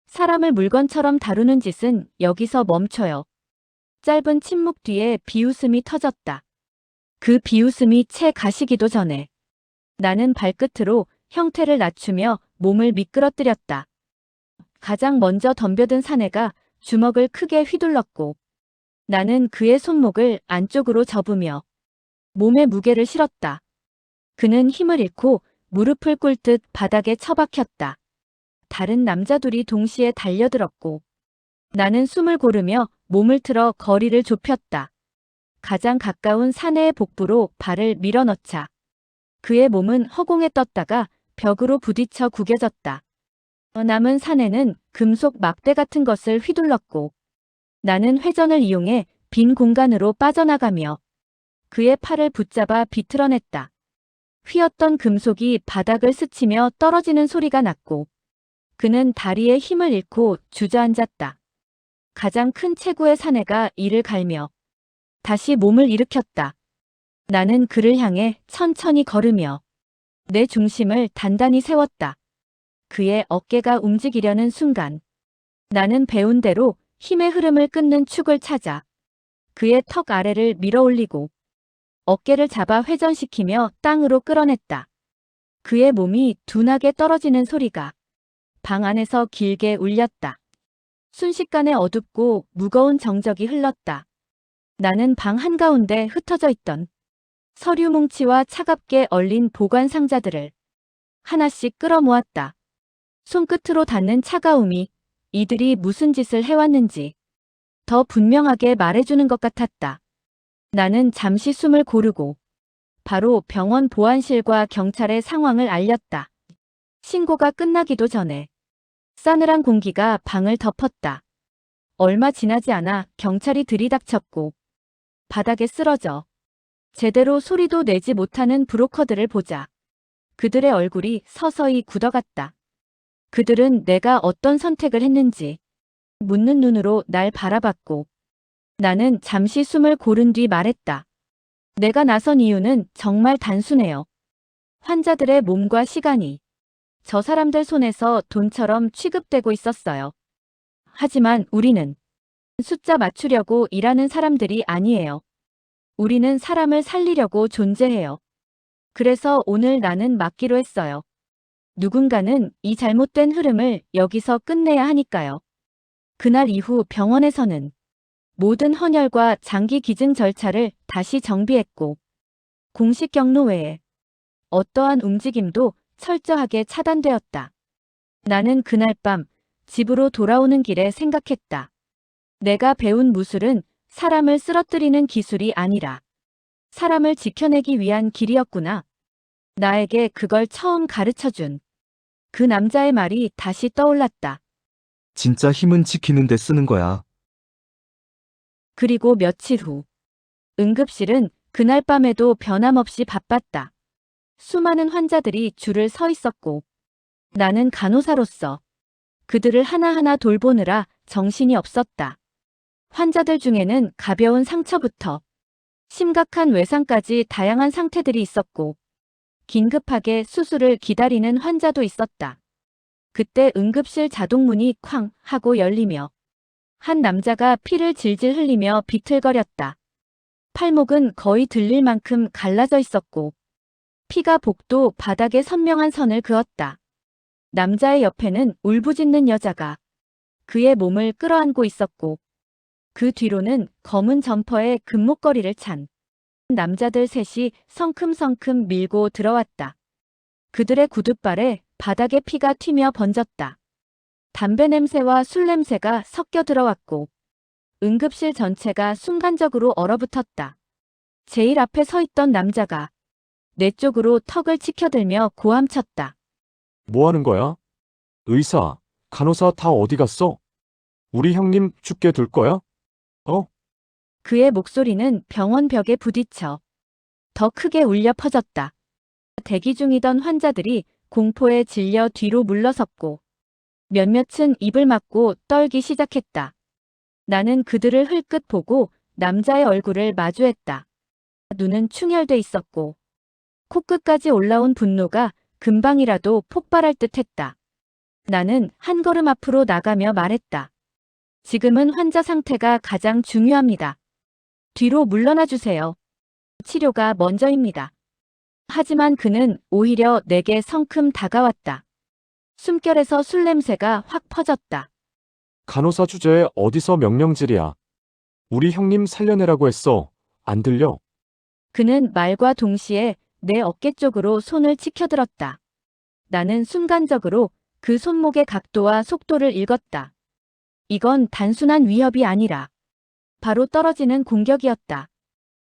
사람을 물건처럼 다루는 짓은 여기서 멈춰요. 짧은 침묵 뒤에 비웃음이 터졌다. 그 비웃음이 채 가시기도 전에 나는 발끝으로 형태를 낮추며 몸을 미끄러뜨렸다. 가장 먼저 덤벼든 사내가 주먹을 크게 휘둘렀고 나는 그의 손목을 안쪽으로 접으며 몸의 무게를 실었다. 그는 힘을 잃고 무릎을 꿇듯 바닥에 처박혔다. 다른 남자들이 동시에 달려들었고 나는 숨을 고르며 몸을 틀어 거리를 좁혔다. 가장 가까운 사내의 복부로 발을 밀어넣자 그의 몸은 허공에 떴다가 벽으로 부딪혀 구겨졌다. 남은 사내는 금속 막대 같은 것을 휘둘렀고 나는 회전을 이용해 빈 공간으로 빠져나가며 그의 팔을 붙잡아 비틀어냈다. 휘었던 금속이 바닥을 스치며 떨어지는 소리가 났고 그는 다리에 힘을 잃고 주저앉았다. 가장 큰 체구의 사내가 이를 갈며 다시 몸을 일으켰다. 나는 그를 향해 천천히 걸으며 내 중심을 단단히 세웠다. 그의 어깨가 움직이려는 순간 나는 배운 대로 힘의 흐름을 끊는 축을 찾아 그의 턱 아래를 밀어올리고 어깨를 잡아 회전시키며 땅으로 끌어냈다. 그의 몸이 둔하게 떨어지는 소리가 방 안에서 길게 울렸다. 순식간에 어둡고 무거운 정적이 흘렀다. 나는 방 한가운데 흩어져 있던 서류 뭉치와 차갑게 얼린 보관 상자들을 하나씩 끌어모았다. 손끝으로 닿는 차가움이 이들이 무슨 짓을 해왔는지 더 분명하게 말해주는 것 같았다. 나는 잠시 숨을 고르고 바로 병원 보안실과 경찰에 상황을 알렸다. 신고가 끝나기도 전에 싸늘한 공기가 방을 덮었다. 얼마 지나지 않아 경찰이 들이닥쳤고 바닥에 쓰러져 제대로 소리도 내지 못하는 브로커들을 보자 그들의 얼굴이 서서히 굳어갔다. 그들은 내가 어떤 선택을 했는지 묻는 눈으로 날 바라봤고 나는 잠시 숨을 고른 뒤 말했다. 내가 나선 이유는 정말 단순해요. 환자들의 몸과 시간이 저 사람들 손에서 돈처럼 취급되고 있었어요. 하지만 우리는 숫자 맞추려고 일하는 사람들이 아니에요. 우리는 사람을 살리려고 존재해요. 그래서 오늘 나는 맡기로 했어요. 누군가는 이 잘못된 흐름을 여기서 끝내야 하니까요. 그날 이후 병원에서는 모든 헌혈과 장기 기증 절차를 다시 정비했고 공식 경로 외에 어떠한 움직임도 철저하게 차단되었다. 나는 그날 밤 집으로 돌아오는 길에 생각했다. 내가 배운 무술은 사람을 쓰러뜨리는 기술이 아니라 사람을 지켜내기 위한 길이었구나. 나에게 그걸 처음 가르쳐준 그 남자의 말이 다시 떠올랐다. 진짜 힘은 지키는 데 쓰는 거야. 그리고 며칠 후 응급실은 그날 밤에도 변함없이 바빴다. 수많은 환자들이 줄을 서 있었고 나는 간호사로서 그들을 하나하나 돌보느라 정신이 없었다. 환자들 중에는 가벼운 상처부터 심각한 외상까지 다양한 상태들이 있었고 긴급하게 수술을 기다리는 환자도 있었다. 그때 응급실 자동문이 쾅 하고 열리며 한 남자가 피를 질질 흘리며 비틀거렸다. 팔목은 거의 들릴 만큼 갈라져 있었고 피가 복도 바닥에 선명한 선을 그었다. 남자의 옆에는 울부짖는 여자가 그의 몸을 끌어안고 있었고 그 뒤로는 검은 점퍼에 금목걸이를 찬 남자들 셋이 성큼성큼 밀고 들어왔다. 그들의 구둣발에 바닥에 피가 튀며 번졌다. 담배 냄새와 술 냄새가 섞여 들어왔고 응급실 전체가 순간적으로 얼어붙었다. 제일 앞에 서 있던 남자가 내 쪽으로 턱을 치켜들며 고함쳤다. 뭐 하는 거야? 의사, 간호사 다 어디 갔어? 우리 형님 죽게 둘 거야? 그의 목소리는 병원 벽에 부딪혀 더 크게 울려 퍼졌다. 대기 중이던 환자들이 공포에 질려 뒤로 물러섰고 몇몇은 입을 막고 떨기 시작했다. 나는 그들을 흘끗 보고 남자의 얼굴을 마주했다. 눈은 충혈돼 있었고 코끝까지 올라온 분노가 금방이라도 폭발할 듯했다. 나는 한 걸음 앞으로 나가며 말했다. 지금은 환자 상태가 가장 중요합니다. 뒤로 물러나 주세요. 치료가 먼저입니다. 하지만 그는 오히려 내게 성큼 다가왔다. 숨결에서 술 냄새가 확 퍼졌다. 간호사 주제에 어디서 명령질이야? 우리 형님 살려내라고 했어. 안 들려? 그는 말과 동시에 내 어깨 쪽으로 손을 치켜들었다. 나는 순간적으로 그 손목의 각도와 속도를 읽었다. 이건 단순한 위협이 아니라 바로 떨어지는 공격이었다.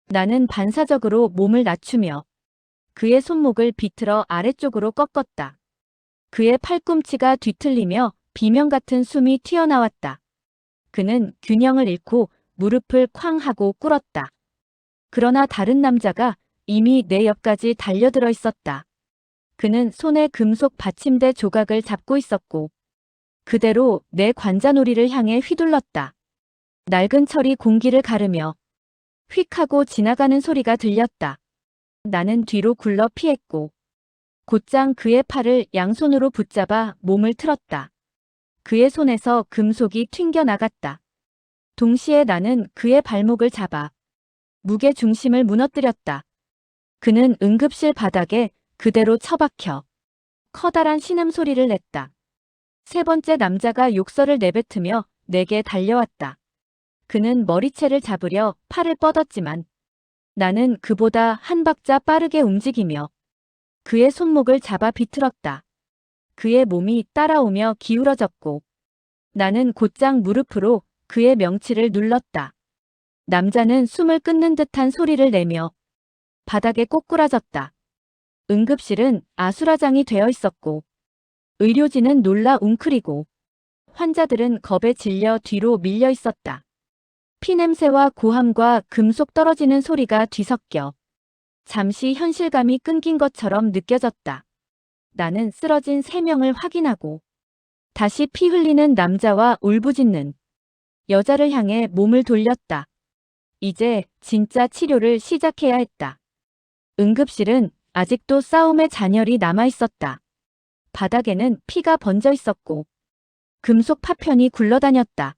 나는 반사적으로 몸을 낮추며 그의 손목을 비틀어 아래쪽으로 꺾었다. 그의 팔꿈치가 뒤틀리며 비명 같은 숨이 튀어나왔다. 그는 균형을 잃고 무릎을 쾅 하고 꿇었다. 그러나 다른 남자가 이미 내 옆까지 달려들어 있었다. 그는 손에 금속 받침대 조각을 잡고 있었고 그대로 내 관자놀이를 향해 휘둘렀다. 낡은 철이 공기를 가르며 휙 하고 지나가는 소리가 들렸다. 나는 뒤로 굴러 피했고 곧장 그의 팔을 양손으로 붙잡아 몸을 틀었다. 그의 손에서 금속이 튕겨나갔다. 동시에 나는 그의 발목을 잡아 무게 중심을 무너뜨렸다. 그는 응급실 바닥에 그대로 처박혀 커다란 신음소리를 냈다. 세 번째 남자가 욕설을 내뱉으며 내게 달려왔다. 그는 머리채를 잡으려 팔을 뻗었지만 나는 그보다 한 박자 빠르게 움직이며 그의 손목을 잡아 비틀었다. 그의 몸이 따라오며 기울어졌고 나는 곧장 무릎으로 그의 명치를 눌렀다. 남자는 숨을 끊는 듯한 소리를 내며 바닥에 꼬꾸라졌다. 응급실은 아수라장이 되어 있었고 의료진은 놀라 웅크리고 환자들은 겁에 질려 뒤로 밀려 있었다. 피냄새와 고함과 금속 떨어지는 소리가 뒤섞여 잠시 현실감이 끊긴 것처럼 느껴졌다. 나는 쓰러진 3명을 확인하고 다시 피 흘리는 남자와 울부짖는 여자를 향해 몸을 돌렸다. 이제 진짜 치료를 시작해야 했다. 응급실은 아직도 싸움의 잔열이 남아 있었다. 바닥에는 피가 번져 있었고 금속 파편이 굴러다녔다.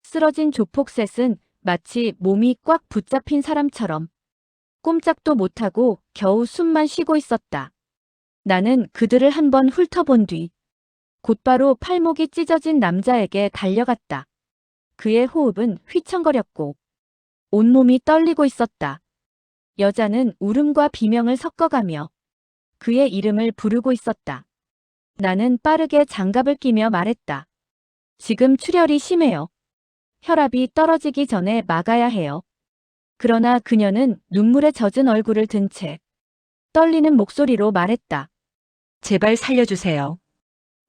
쓰러진 조폭셋은 마치 몸이 꽉 붙잡힌 사람처럼 꼼짝도 못하고 겨우 숨만 쉬고 있었다. 나는 그들을 한번 훑어본 뒤 곧바로 팔목이 찢어진 남자에게 달려갔다. 그의 호흡은 휘청거렸고 온몸이 떨리고 있었다. 여자는 울음과 비명을 섞어가며 그의 이름을 부르고 있었다. 나는 빠르게 장갑을 끼며 말했다. 지금 출혈이 심해요. 혈압이 떨어지기 전에 막아야 해요. 그러나 그녀는 눈물에 젖은 얼굴을 든 채 떨리는 목소리로 말했다. 제발 살려주세요.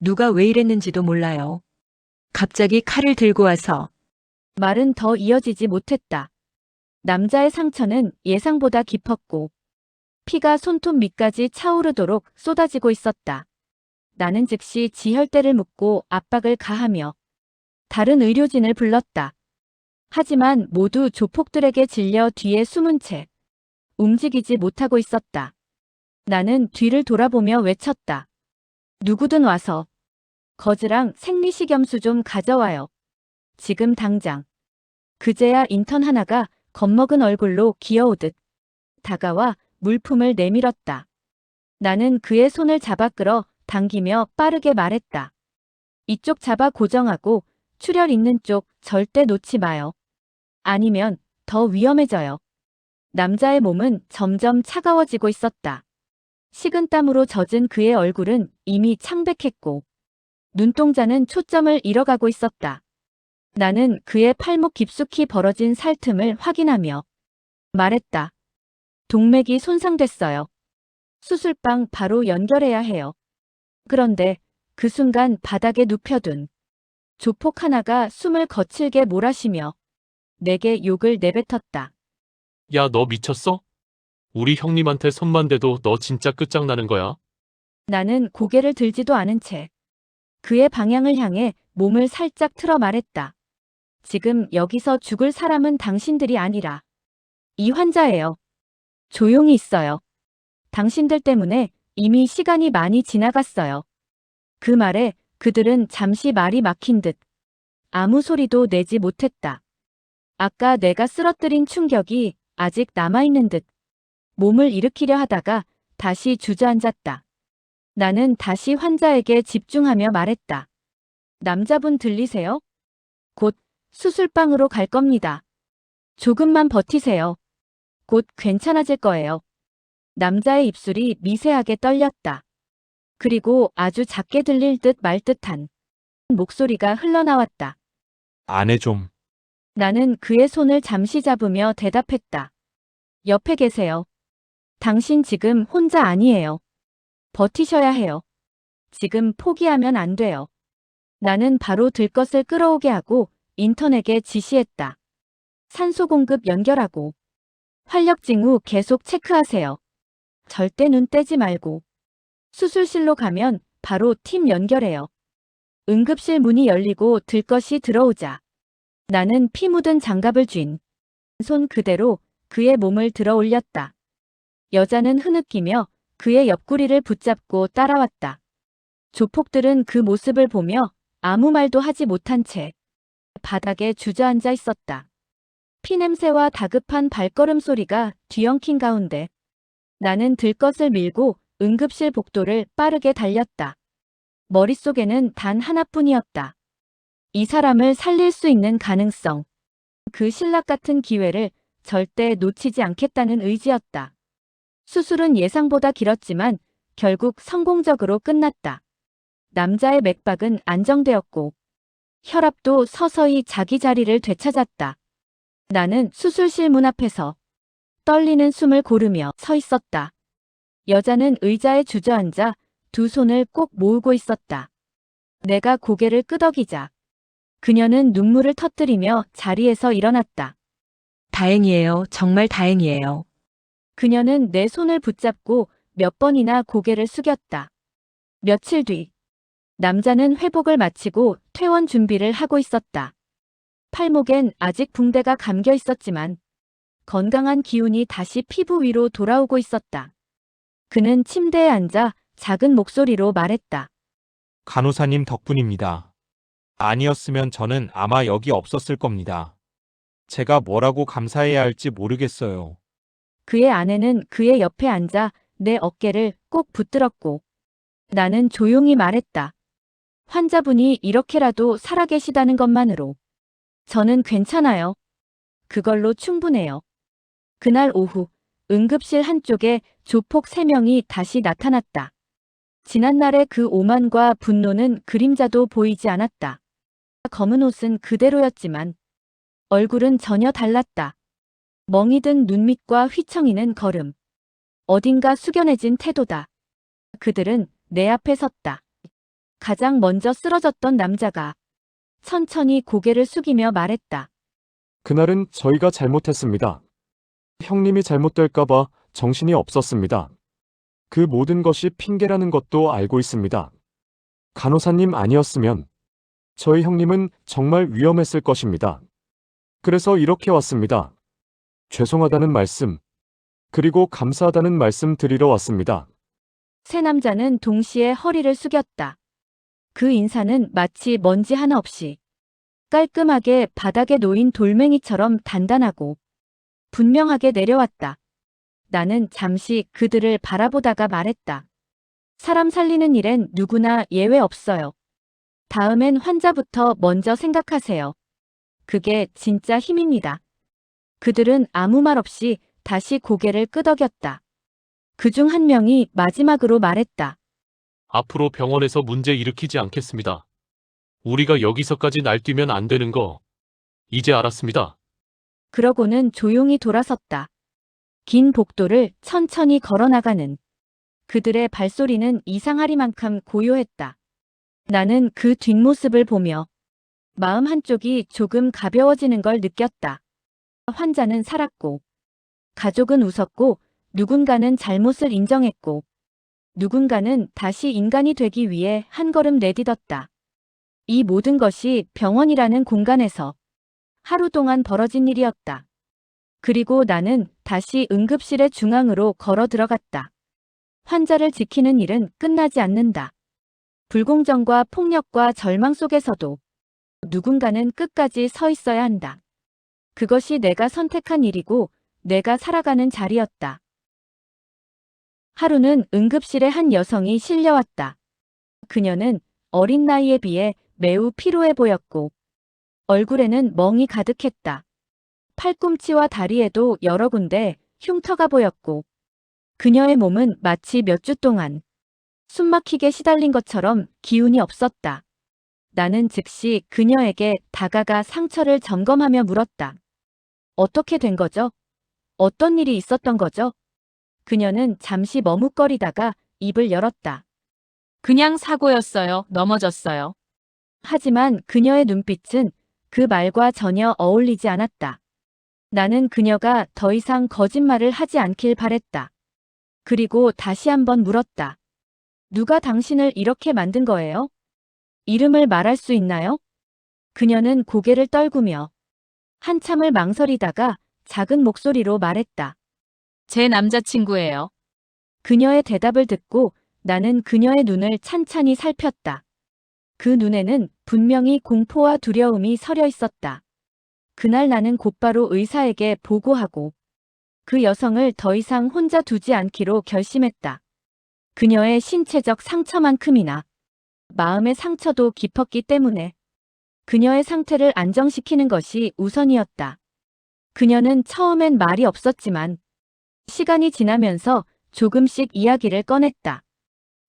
누가 왜 이랬는지도 몰라요. 갑자기 칼을 들고 와서 말은 더 이어지지 못했다. 남자의 상처는 예상보다 깊었고 피가 손톱 밑까지 차오르도록 쏟아지고 있었다. 나는 즉시 지혈대를 묶고 압박을 가하며 다른 의료진을 불렀다. 하지만 모두 조폭들에게 질려 뒤에 숨은 채 움직이지 못하고 있었다. 나는 뒤를 돌아보며 외쳤다. 누구든 와서 거즈랑 생리식염수 좀 가져와요. 지금 당장. 그제야 인턴 하나가 겁먹은 얼굴로 기어오듯 다가와 물품을 내밀었다. 나는 그의 손을 잡아 끌어 당기며 빠르게 말했다. 이쪽 잡아 고정하고 출혈 있는 쪽 절대 놓지 마요. 아니면 더 위험해져요. 남자의 몸은 점점 차가워지고 있었다. 식은땀으로 젖은 그의 얼굴은 이미 창백했고 눈동자는 초점을 잃어가고 있었다. 나는 그의 팔목 깊숙이 벌어진 살틈을 확인하며 말했다. 동맥이 손상됐어요. 수술방 바로 연결해야 해요. 그런데 그 순간 바닥에 눕혀둔 조폭 하나가 숨을 거칠게 몰아쉬며 내게 욕을 내뱉었다. 야, 너 미쳤어? 우리 형님한테 손만 대도 너 진짜 끝장나는 거야? 나는 고개를 들지도 않은 채 그의 방향을 향해 몸을 살짝 틀어 말했다. 지금 여기서 죽을 사람은 당신들이 아니라 이 환자예요. 조용히 있어요. 당신들 때문에 이미 시간이 많이 지나갔어요. 그 말에 그들은 잠시 말이 막힌 듯 아무 소리도 내지 못했다. 아까 내가 쓰러뜨린 충격이 아직 남아있는 듯 몸을 일으키려 하다가 다시 주저앉았다. 나는 다시 환자에게 집중하며 말했다. 남자분 들리세요? 곧 수술방으로 갈 겁니다. 조금만 버티세요. 곧 괜찮아질 거예요. 남자의 입술이 미세하게 떨렸다. 그리고 아주 작게 들릴 듯 말 듯한 목소리가 흘러나왔다. 아내 좀. 나는 그의 손을 잠시 잡으며 대답했다. 옆에 계세요. 당신 지금 혼자 아니에요. 버티셔야 해요. 지금 포기하면 안 돼요. 나는 바로 들것을 끌어오게 하고 인턴에게 지시했다. 산소 공급 연결하고 활력 징후 계속 체크하세요. 절대 눈 떼지 말고. 수술실로 가면 바로 팀 연결해요. 응급실 문이 열리고 들것이 들어오자 나는 피 묻은 장갑을 쥔 손 그대로 그의 몸을 들어 올렸다. 여자는 흐느끼며 그의 옆구리를 붙잡고 따라왔다. 조폭들은 그 모습을 보며 아무 말도 하지 못한 채 바닥에 주저앉아 있었다. 피냄새와 다급한 발걸음 소리가 뒤엉킨 가운데 나는 들것을 밀고 응급실 복도를 빠르게 달렸다. 머릿속에는 단 하나뿐이었다. 이 사람을 살릴 수 있는 가능성. 그 신락 같은 기회를 절대 놓치지 않겠다는 의지였다. 수술은 예상보다 길었지만 결국 성공적으로 끝났다. 남자의 맥박은 안정되었고 혈압도 서서히 자기 자리를 되찾았다. 나는 수술실 문 앞에서 떨리는 숨을 고르며 서 있었다. 여자는 의자에 주저앉아 두 손을 꼭 모으고 있었다. 내가 고개를 끄덕이자 그녀는 눈물을 터뜨리며 자리에서 일어났다. 다행이에요. 정말 다행이에요. 그녀는 내 손을 붙잡고 몇 번이나 고개를 숙였다. 며칠 뒤 남자는 회복을 마치고 퇴원 준비를 하고 있었다. 팔목엔 아직 붕대가 감겨 있었지만 건강한 기운이 다시 피부 위로 돌아오고 있었다. 그는 침대에 앉아 작은 목소리로 말했다. 간호사님 덕분입니다. 아니었으면 저는 아마 여기 없었을 겁니다. 제가 뭐라고 감사해야 할지 모르겠어요. 그의 아내는 그의 옆에 앉아 내 어깨를 꼭 붙들었고 나는 조용히 말했다. 환자분이 이렇게라도 살아계시다는 것만으로 저는 괜찮아요. 그걸로 충분해요. 그날 오후 응급실 한쪽에 조폭 3명이 다시 나타났다. 지난날의 그 오만과 분노는 그림자도 보이지 않았다. 검은 옷은 그대로였지만 얼굴은 전혀 달랐다. 멍이 든 눈밑과 휘청이는 걸음. 어딘가 숙연해진 태도다. 그들은 내 앞에 섰다. 가장 먼저 쓰러졌던 남자가 천천히 고개를 숙이며 말했다. 그날은 저희가 잘못했습니다. 형님이 잘못될까봐 정신이 없었습니다. 그 모든 것이 핑계라는 것도 알고 있습니다. 간호사님 아니었으면 저희 형님은 정말 위험했을 것입니다. 그래서 이렇게 왔습니다. 죄송하다는 말씀, 그리고 감사하다는 말씀 드리러 왔습니다. 세 남자는 동시에 허리를 숙였다. 그 인사는 마치 먼지 하나 없이 깔끔하게 바닥에 놓인 돌멩이처럼 단단하고 분명하게 내려왔다. 나는 잠시 그들을 바라보다가 말했다. 사람 살리는 일엔 누구나 예외 없어요. 다음엔 환자부터 먼저 생각하세요. 그게 진짜 힘입니다. 그들은 아무 말 없이 다시 고개를 끄덕였다. 그중 한 명이 마지막으로 말했다. 앞으로 병원에서 문제 일으키지 않겠습니다. 우리가 여기서까지 날뛰면 안 되는 거 이제 알았습니다. 그러고는 조용히 돌아섰다. 긴 복도를 천천히 걸어나가는 그들의 발소리는 이상하리만큼 고요했다. 나는 그 뒷모습을 보며 마음 한쪽이 조금 가벼워지는 걸 느꼈다. 환자는 살았고, 가족은 웃었고, 누군가는 잘못을 인정했고, 누군가는 다시 인간이 되기 위해 한 걸음 내딛었다. 이 모든 것이 병원이라는 공간에서 하루 동안 벌어진 일이었다. 그리고 나는 다시 응급실의 중앙으로 걸어 들어갔다. 환자를 지키는 일은 끝나지 않는다. 불공정과 폭력과 절망 속에서도 누군가는 끝까지 서 있어야 한다. 그것이 내가 선택한 일이고 내가 살아가는 자리였다. 하루는 응급실에 한 여성이 실려왔다. 그녀는 어린 나이에 비해 매우 피로해 보였고 얼굴에는 멍이 가득했다. 팔꿈치와 다리에도 여러 군데 흉터가 보였고 그녀의 몸은 마치 몇 주 동안 숨막히게 시달린 것처럼 기운이 없었다. 나는 즉시 그녀에게 다가가 상처를 점검하며 물었다. 어떻게 된 거죠? 어떤 일이 있었던 거죠? 그녀는 잠시 머뭇거리다가 입을 열었다. 그냥 사고였어요. 넘어졌어요. 하지만 그녀의 눈빛은 그 말과 전혀 어울리지 않았다. 나는 그녀가 더 이상 거짓말을 하지 않길 바랬다. 그리고 다시 한번 물었다. 누가 당신을 이렇게 만든 거예요? 이름을 말할 수 있나요? 그녀는 고개를 떨구며 한참을 망설이다가 작은 목소리로 말했다. 제 남자친구예요. 그녀의 대답을 듣고 나는 그녀의 눈을 찬찬히 살폈다. 그 눈에는 분명히 공포와 두려움이 서려 있었다. 그날 나는 곧바로 의사에게 보고하고 그 여성을 더 이상 혼자 두지 않기로 결심했다. 그녀의 신체적 상처만큼이나 마음의 상처도 깊었기 때문에 그녀의 상태를 안정시키는 것이 우선이었다. 그녀는 처음엔 말이 없었지만 시간이 지나면서 조금씩 이야기를 꺼냈다.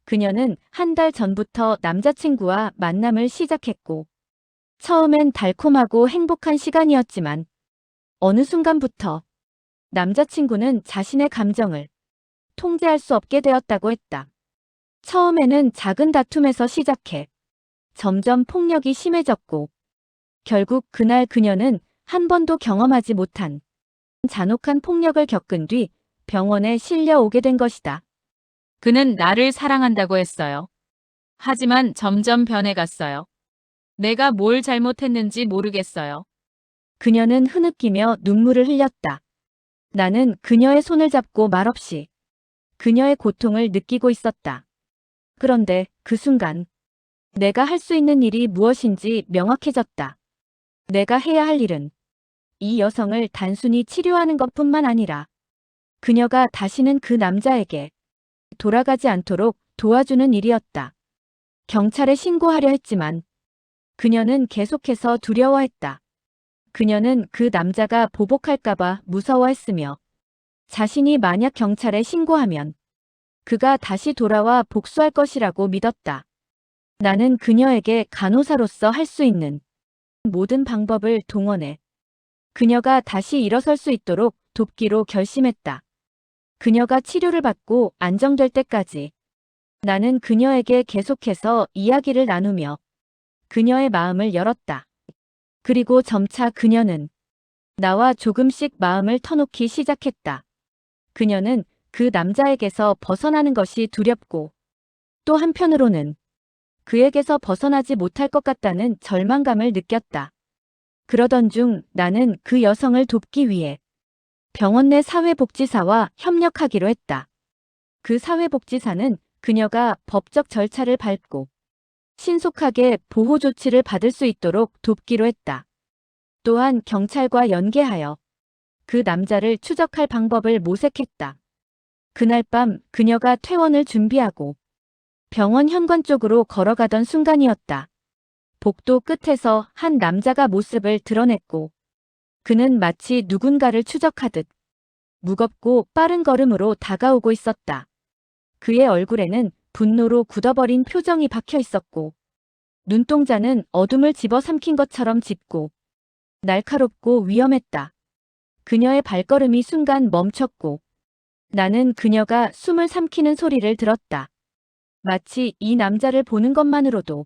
그녀는 한 달 전부터 남자친구와 만남을 시작했고 처음엔 달콤하고 행복한 시간이었지만 어느 순간부터 남자친구는 자신의 감정을 통제할 수 없게 되었다고 했다. 처음에는 작은 다툼에서 시작해 점점 폭력이 심해졌고 결국 그날 그녀는 한 번도 경험하지 못한 잔혹한 폭력을 겪은 뒤 병원에 실려오게 된 것이다. 그는 나를 사랑한다고 했어요. 하지만 점점 변해갔어요. 내가 뭘 잘못했는지 모르겠어요. 그녀는 흐느끼며 눈물을 흘렸다. 나는 그녀의 손을 잡고 말없이 그녀의 고통을 느끼고 있었다. 그런데 그 순간 내가 할 수 있는 일이 무엇인지 명확해졌다. 내가 해야 할 일은 이 여성을 단순히 치료하는 것뿐만 아니라 그녀가 다시는 그 남자에게 돌아가지 않도록 도와주는 일이었다. 경찰에 신고하려 했지만 그녀는 계속해서 두려워했다. 그녀는 그 남자가 보복할까봐 무서워했으며 자신이 만약 경찰에 신고하면 그가 다시 돌아와 복수할 것이라고 믿었다. 나는 그녀에게 간호사로서 할 수 있는 모든 방법을 동원해 그녀가 다시 일어설 수 있도록 돕기로 결심했다. 그녀가 치료를 받고 안정될 때까지 나는 그녀에게 계속해서 이야기를 나누며 그녀의 마음을 열었다. 그리고 점차 그녀는 나와 조금씩 마음을 터놓기 시작했다. 그녀는 그 남자에게서 벗어나는 것이 두렵고 또 한편으로는 그에게서 벗어나지 못할 것 같다는 절망감을 느꼈다. 그러던 중 나는 그 여성을 돕기 위해 병원 내 사회복지사와 협력하기로 했다. 그 사회복지사는 그녀가 법적 절차를 밟고 신속하게 보호 조치를 받을 수 있도록 돕기로 했다. 또한 경찰과 연계하여 그 남자를 추적할 방법을 모색했다. 그날 밤 그녀가 퇴원을 준비하고 병원 현관 쪽으로 걸어가던 순간이었다. 복도 끝에서 한 남자가 모습을 드러냈고 그는 마치 누군가를 추적하듯 무겁고 빠른 걸음으로 다가오고 있었다. 그의 얼굴에는 분노로 굳어버린 표정이 박혀 있었고 눈동자는 어둠을 집어삼킨 것처럼 짙고 날카롭고 위험했다. 그녀의 발걸음이 순간 멈췄고 나는 그녀가 숨을 삼키는 소리를 들었다. 마치 이 남자를 보는 것만으로도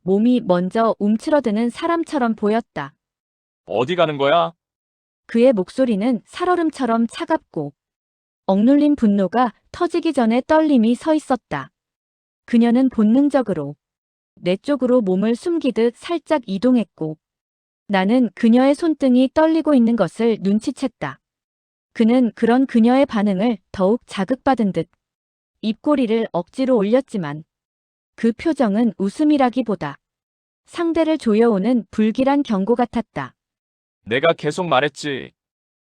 몸이 먼저 움츠러드는 사람처럼 보였다. 어디 가는 거야? 그의 목소리는 살얼음처럼 차갑고 억눌린 분노가 터지기 전에 떨림이 서 있었다. 그녀는 본능적으로 내 쪽으로 몸을 숨기듯 살짝 이동했고 나는 그녀의 손등이 떨리고 있는 것을 눈치챘다. 그는 그런 그녀의 반응을 더욱 자극받은 듯 입꼬리를 억지로 올렸지만 그 표정은 웃음이라기보다 상대를 조여오는 불길한 경고 같았다. 내가 계속 말했지.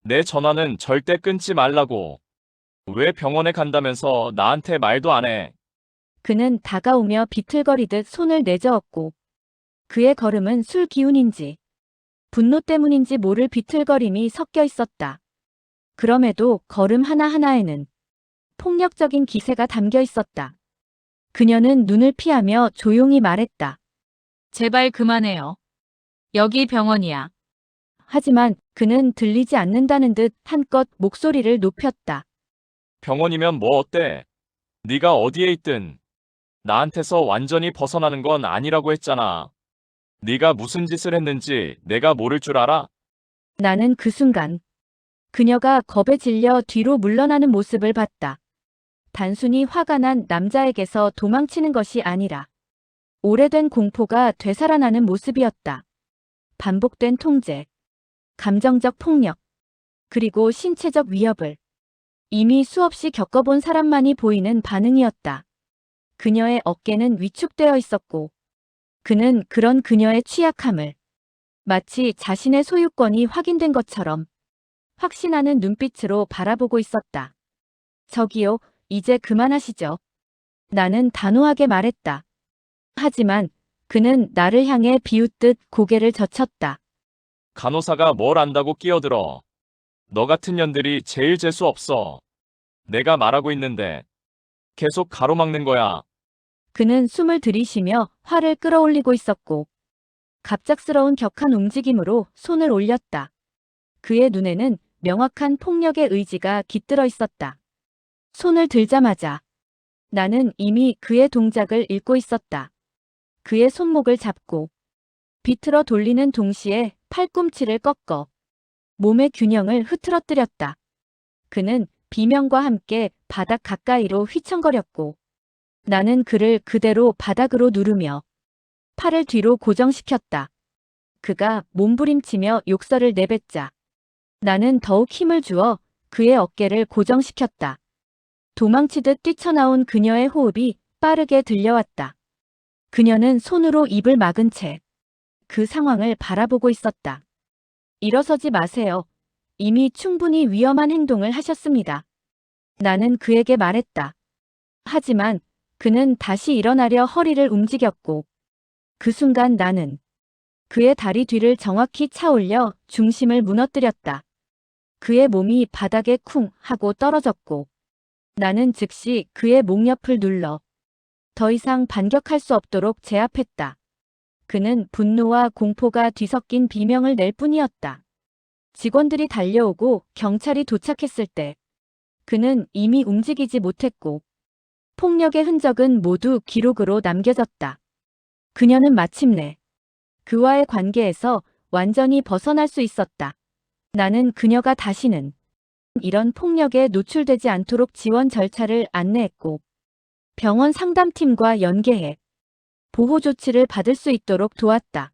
내 전화는 절대 끊지 말라고. 왜 병원에 간다면서 나한테 말도 안 해? 그는 다가오며 비틀거리듯 손을 내저었고 그의 걸음은 술 기운인지 분노 때문인지 모를 비틀거림이 섞여 있었다. 그럼에도 걸음 하나하나에는 폭력적인 기세가 담겨 있었다. 그녀는 눈을 피하며 조용히 말했다. 제발 그만해요. 여기 병원이야. 하지만 그는 들리지 않는다는 듯 한껏 목소리를 높였다. 병원이면 뭐 어때? 네가 어디에 있든 나한테서 완전히 벗어나는 건 아니라고 했잖아. 네가 무슨 짓을 했는지 내가 모를 줄 알아? 나는 그 순간 그녀가 겁에 질려 뒤로 물러나는 모습을 봤다. 단순히 화가 난 남자에게서 도망치는 것이 아니라 오래된 공포가 되살아나는 모습이었다. 반복된 통제, 감정적 폭력, 그리고 신체적 위협을 이미 수없이 겪어본 사람만이 보이는 반응이었다. 그녀의 어깨는 위축되어 있었고 그는 그런 그녀의 취약함을 마치 자신의 소유권이 확인된 것처럼 확신하는 눈빛으로 바라보고 있었다. 저기요, 이제 그만하시죠. 나는 단호하게 말했다. 하지만 그는 나를 향해 비웃듯 고개를 젖혔다. 간호사가 뭘 안다고 끼어들어. 너 같은 년들이 제일 재수 없어. 내가 말하고 있는데 계속 가로막는 거야. 그는 숨을 들이쉬며 화를 끌어올리고 있었고 갑작스러운 격한 움직임으로 손을 올렸다. 그의 눈에는 명확한 폭력의 의지가 깃들어 있었다. 손을 들자마자 나는 이미 그의 동작을 읽고 있었다. 그의 손목을 잡고 비틀어 돌리는 동시에 팔꿈치를 꺾어 몸의 균형을 흐트러뜨렸다. 그는 비명과 함께 바닥 가까이로 휘청거렸고 나는 그를 그대로 바닥으로 누르며 팔을 뒤로 고정시켰다. 그가 몸부림치며 욕설을 내뱉자 나는 더욱 힘을 주어 그의 어깨를 고정시켰다. 도망치듯 뛰쳐나온 그녀의 호흡이 빠르게 들려왔다. 그녀는 손으로 입을 막은 채 그 상황을 바라보고 있었다. 일어서지 마세요. 이미 충분히 위험한 행동을 하셨습니다. 나는 그에게 말했다. 하지만 그는 다시 일어나려 허리를 움직였고 그 순간 나는 그의 다리 뒤를 정확히 차올려 중심을 무너뜨렸다. 그의 몸이 바닥에 쿵 하고 떨어졌고 나는 즉시 그의 목 옆을 눌러 더 이상 반격할 수 없도록 제압했다. 그는 분노와 공포가 뒤섞인 비명을 낼 뿐이었다. 직원들이 달려오고 경찰이 도착했을 때 그는 이미 움직이지 못했고 폭력의 흔적은 모두 기록으로 남겨졌다. 그녀는 마침내 그와의 관계에서 완전히 벗어날 수 있었다. 나는 그녀가 다시는 이런 폭력에 노출되지 않도록 지원 절차를 안내했고 병원 상담팀과 연계해 보호 조치를 받을 수 있도록 도왔다.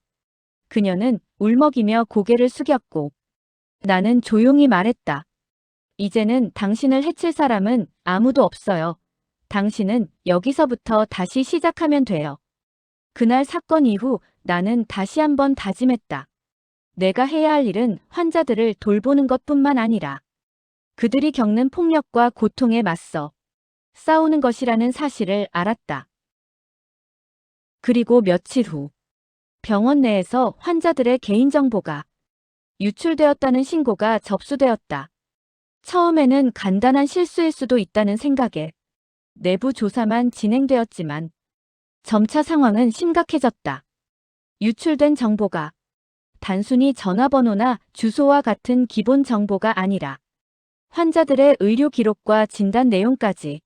그녀는 울먹이며 고개를 숙였고 나는 조용히 말했다. 이제는 당신을 해칠 사람은 아무도 없어요. 당신은 여기서부터 다시 시작하면 돼요. 그날 사건 이후 나는 다시 한번 다짐했다. 내가 해야 할 일은 환자들을 돌보는 것뿐만 아니라 그들이 겪는 폭력과 고통에 맞서 싸우는 것이라는 사실을 알았다. 그리고 며칠 후 병원 내에서 환자들의 개인정보가 유출되었다는 신고가 접수되었다. 처음에는 간단한 실수일 수도 있다는 생각에 내부 조사만 진행되었지만 점차 상황은 심각해졌다. 유출된 정보가 단순히 전화번호나 주소와 같은 기본 정보가 아니라 환자들의 의료 기록과 진단 내용까지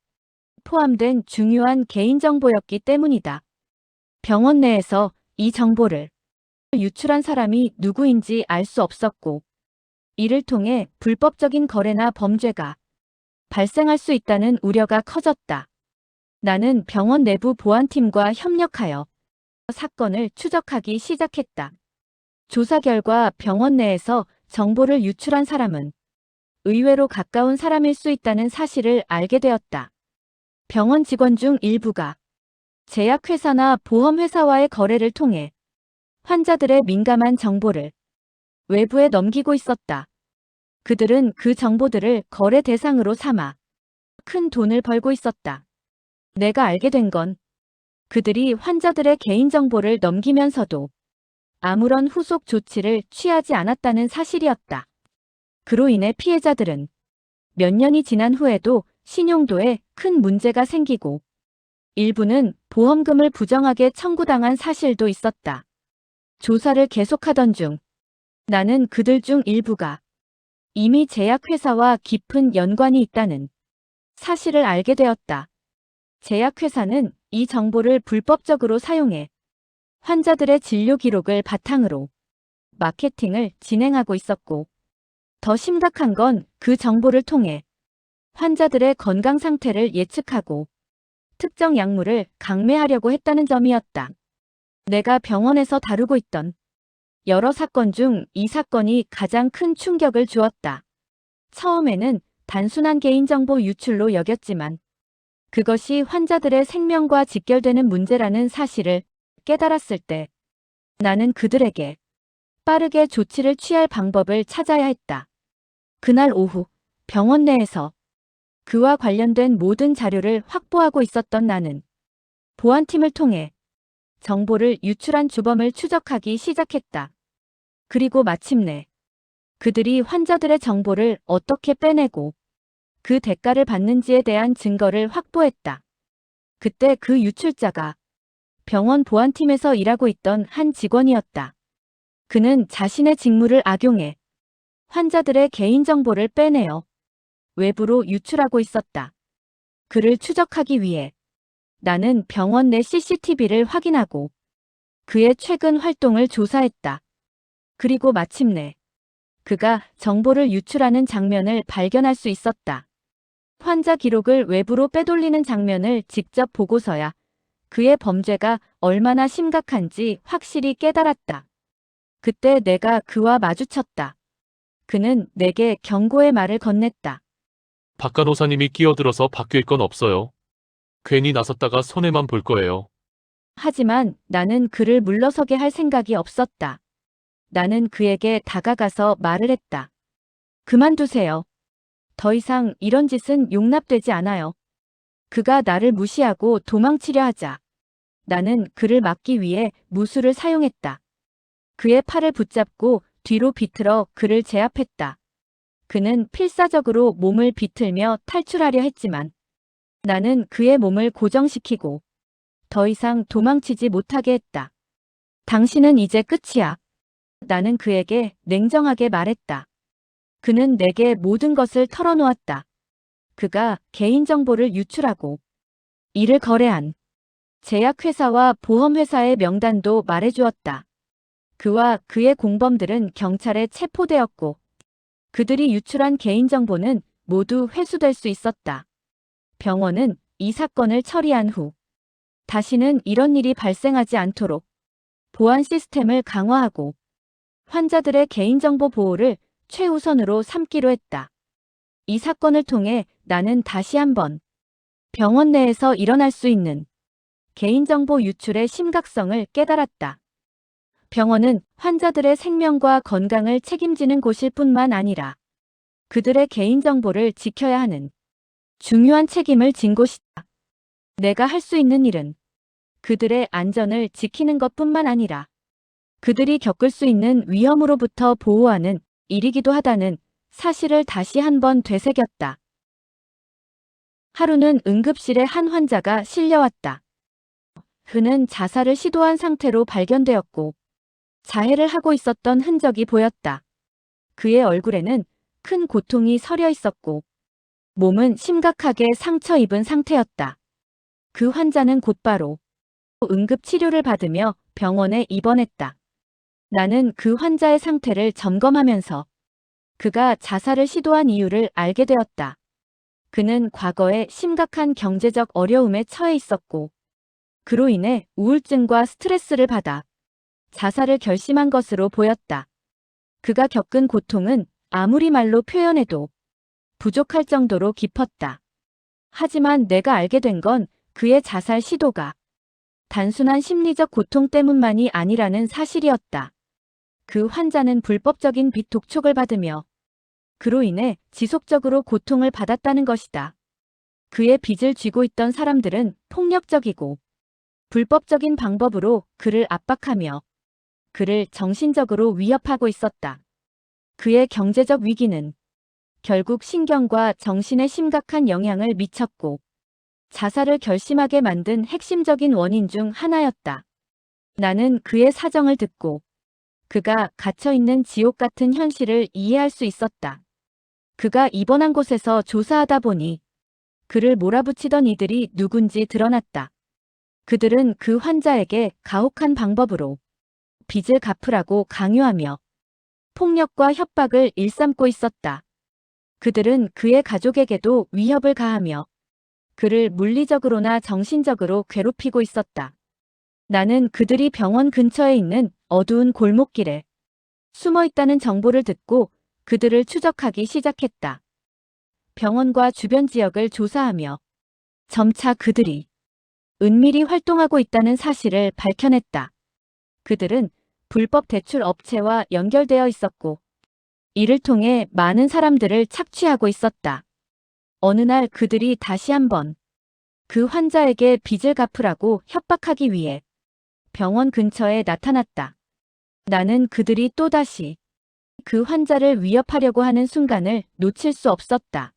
포함된 중요한 개인정보였기 때문이다. 병원 내에서 이 정보를 유출한 사람이 누구인지 알 수 없었고 이를 통해 불법적인 거래나 범죄가 발생할 수 있다는 우려가 커졌다. 나는 병원 내부 보안팀과 협력하여 사건을 추적하기 시작했다. 조사 결과 병원 내에서 정보를 유출한 사람은 의외로 가까운 사람일 수 있다는 사실을 알게 되었다. 병원 직원 중 일부가 제약회사나 보험회사와의 거래를 통해 환자들의 민감한 정보를 외부에 넘기고 있었다. 그들은 그 정보들을 거래 대상으로 삼아 큰 돈을 벌고 있었다. 내가 알게 된 건 그들이 환자들의 개인정보를 넘기면서도 아무런 후속 조치를 취하지 않았다는 사실이었다. 그로 인해 피해자들은 몇 년이 지난 후에도 신용도에 큰 문제가 생기고 일부는 보험금을 부정하게 청구당한 사실도 있었다. 조사를 계속하던 중 나는 그들 중 일부가 이미 제약회사와 깊은 연관이 있다는 사실을 알게 되었다. 제약회사는 이 정보를 불법적으로 사용해 환자들의 진료 기록을 바탕으로 마케팅을 진행하고 있었고 더 심각한 건 그 정보를 통해 환자들의 건강 상태를 예측하고 특정 약물을 강매하려고 했다는 점이었다. 내가 병원에서 다루고 있던 여러 사건 중 이 사건이 가장 큰 충격을 주었다. 처음에는 단순한 개인정보 유출로 여겼지만 그것이 환자들의 생명과 직결되는 문제라는 사실을 깨달았을 때 나는 그들에게 빠르게 조치를 취할 방법을 찾아야 했다. 그날 오후 병원 내에서 그와 관련된 모든 자료를 확보하고 있었던 나는 보안팀을 통해 정보를 유출한 주범을 추적하기 시작했다. 그리고 마침내 그들이 환자들의 정보를 어떻게 빼내고 그 대가를 받는지에 대한 증거를 확보했다. 그때 그 유출자가 병원 보안팀에서 일하고 있던 한 직원이었다. 그는 자신의 직무를 악용해 환자들의 개인정보를 빼내어 외부로 유출하고 있었다. 그를 추적하기 위해 나는 병원 내 CCTV를 확인하고 그의 최근 활동을 조사했다. 그리고 마침내 그가 정보를 유출하는 장면을 발견할 수 있었다. 환자 기록을 외부로 빼돌리는 장면을 직접 보고서야 그의 범죄가 얼마나 심각한지 확실히 깨달았다. 그때 내가 그와 마주쳤다. 그는 내게 경고의 말을 건넸다. 박 간호사님이 끼어들어서 바뀔 건 없어요. 괜히 나섰다가 손해만 볼 거예요. 하지만 나는 그를 물러서게 할 생각이 없었다. 나는 그에게 다가가서 말을 했다. 그만두세요. 더 이상 이런 짓은 용납되지 않아요. 그가 나를 무시하고 도망치려 하자 나는 그를 막기 위해 무술을 사용했다. 그의 팔을 붙잡고 뒤로 비틀어 그를 제압했다. 그는 필사적으로 몸을 비틀며 탈출하려 했지만 나는 그의 몸을 고정시키고 더 이상 도망치지 못하게 했다. 당신은 이제 끝이야. 나는 그에게 냉정하게 말했다. 그는 내게 모든 것을 털어놓았다. 그가 개인정보를 유출하고 이를 거래한 제약회사와 보험회사의 명단도 말해주었다. 그와 그의 공범들은 경찰에 체포되었고 그들이 유출한 개인정보는 모두 회수될 수 있었다. 병원은 이 사건을 처리한 후 다시는 이런 일이 발생하지 않도록 보안 시스템을 강화하고 환자들의 개인정보 보호를 최우선으로 삼기로 했다. 이 사건을 통해 나는 다시 한번 병원 내에서 일어날 수 있는 개인정보 유출의 심각성을 깨달았다. 병원은 환자들의 생명과 건강을 책임지는 곳일 뿐만 아니라 그들의 개인정보를 지켜야 하는 중요한 책임을 진 곳이다. 내가 할 수 있는 일은 그들의 안전을 지키는 것뿐만 아니라 그들이 겪을 수 있는 위험으로부터 보호하는 일이기도 하다는 사실을 다시 한번 되새겼다. 하루는 응급실에 한 환자가 실려왔다. 그는 자살을 시도한 상태로 발견되었고 자해를 하고 있었던 흔적이 보였다. 그의 얼굴에는 큰 고통이 서려 있었고 몸은 심각하게 상처 입은 상태였다. 그 환자는 곧바로 응급 치료를 받으며 병원에 입원했다. 나는 그 환자의 상태를 점검하면서 그가 자살을 시도한 이유를 알게 되었다. 그는 과거에 심각한 경제적 어려움에 처해 있었고 그로 인해 우울증과 스트레스를 받아 자살을 결심한 것으로 보였다. 그가 겪은 고통은 아무리 말로 표현해도 부족할 정도로 깊었다. 하지만 내가 알게 된 건 그의 자살 시도가 단순한 심리적 고통 때문만이 아니라는 사실이었다. 그 환자는 불법적인 빚 독촉을 받으며 그로 인해 지속적으로 고통을 받았다는 것이다. 그의 빚을 쥐고 있던 사람들은 폭력적이고 불법적인 방법으로 그를 압박하며 그를 정신적으로 위협하고 있었다. 그의 경제적 위기는 결국 신경과 정신에 심각한 영향을 미쳤고 자살을 결심하게 만든 핵심적인 원인 중 하나였다. 나는 그의 사정을 듣고 그가 갇혀있는 지옥 같은 현실을 이해할 수 있었다. 그가 입원한 곳에서 조사하다 보니 그를 몰아붙이던 이들이 누군지 드러났다. 그들은 그 환자에게 가혹한 방법으로 빚을 갚으라고 강요하며 폭력과 협박을 일삼고 있었다. 그들은 그의 가족에게도 위협을 가하며 그를 물리적으로나 정신적으로 괴롭히고 있었다. 나는 그들이 병원 근처에 있는 어두운 골목길에 숨어 있다는 정보를 듣고 그들을 추적하기 시작했다. 병원과 주변 지역을 조사하며 점차 그들이 은밀히 활동하고 있다는 사실을 밝혀냈다. 그들은 불법 대출 업체와 연결되어 있었고 이를 통해 많은 사람들을 착취하고 있었다. 어느 날 그들이 다시 한번 그 환자에게 빚을 갚으라고 협박하기 위해 병원 근처에 나타났다. 나는 그들이 또다시 그 환자를 위협하려고 하는 순간을 놓칠 수 없었다.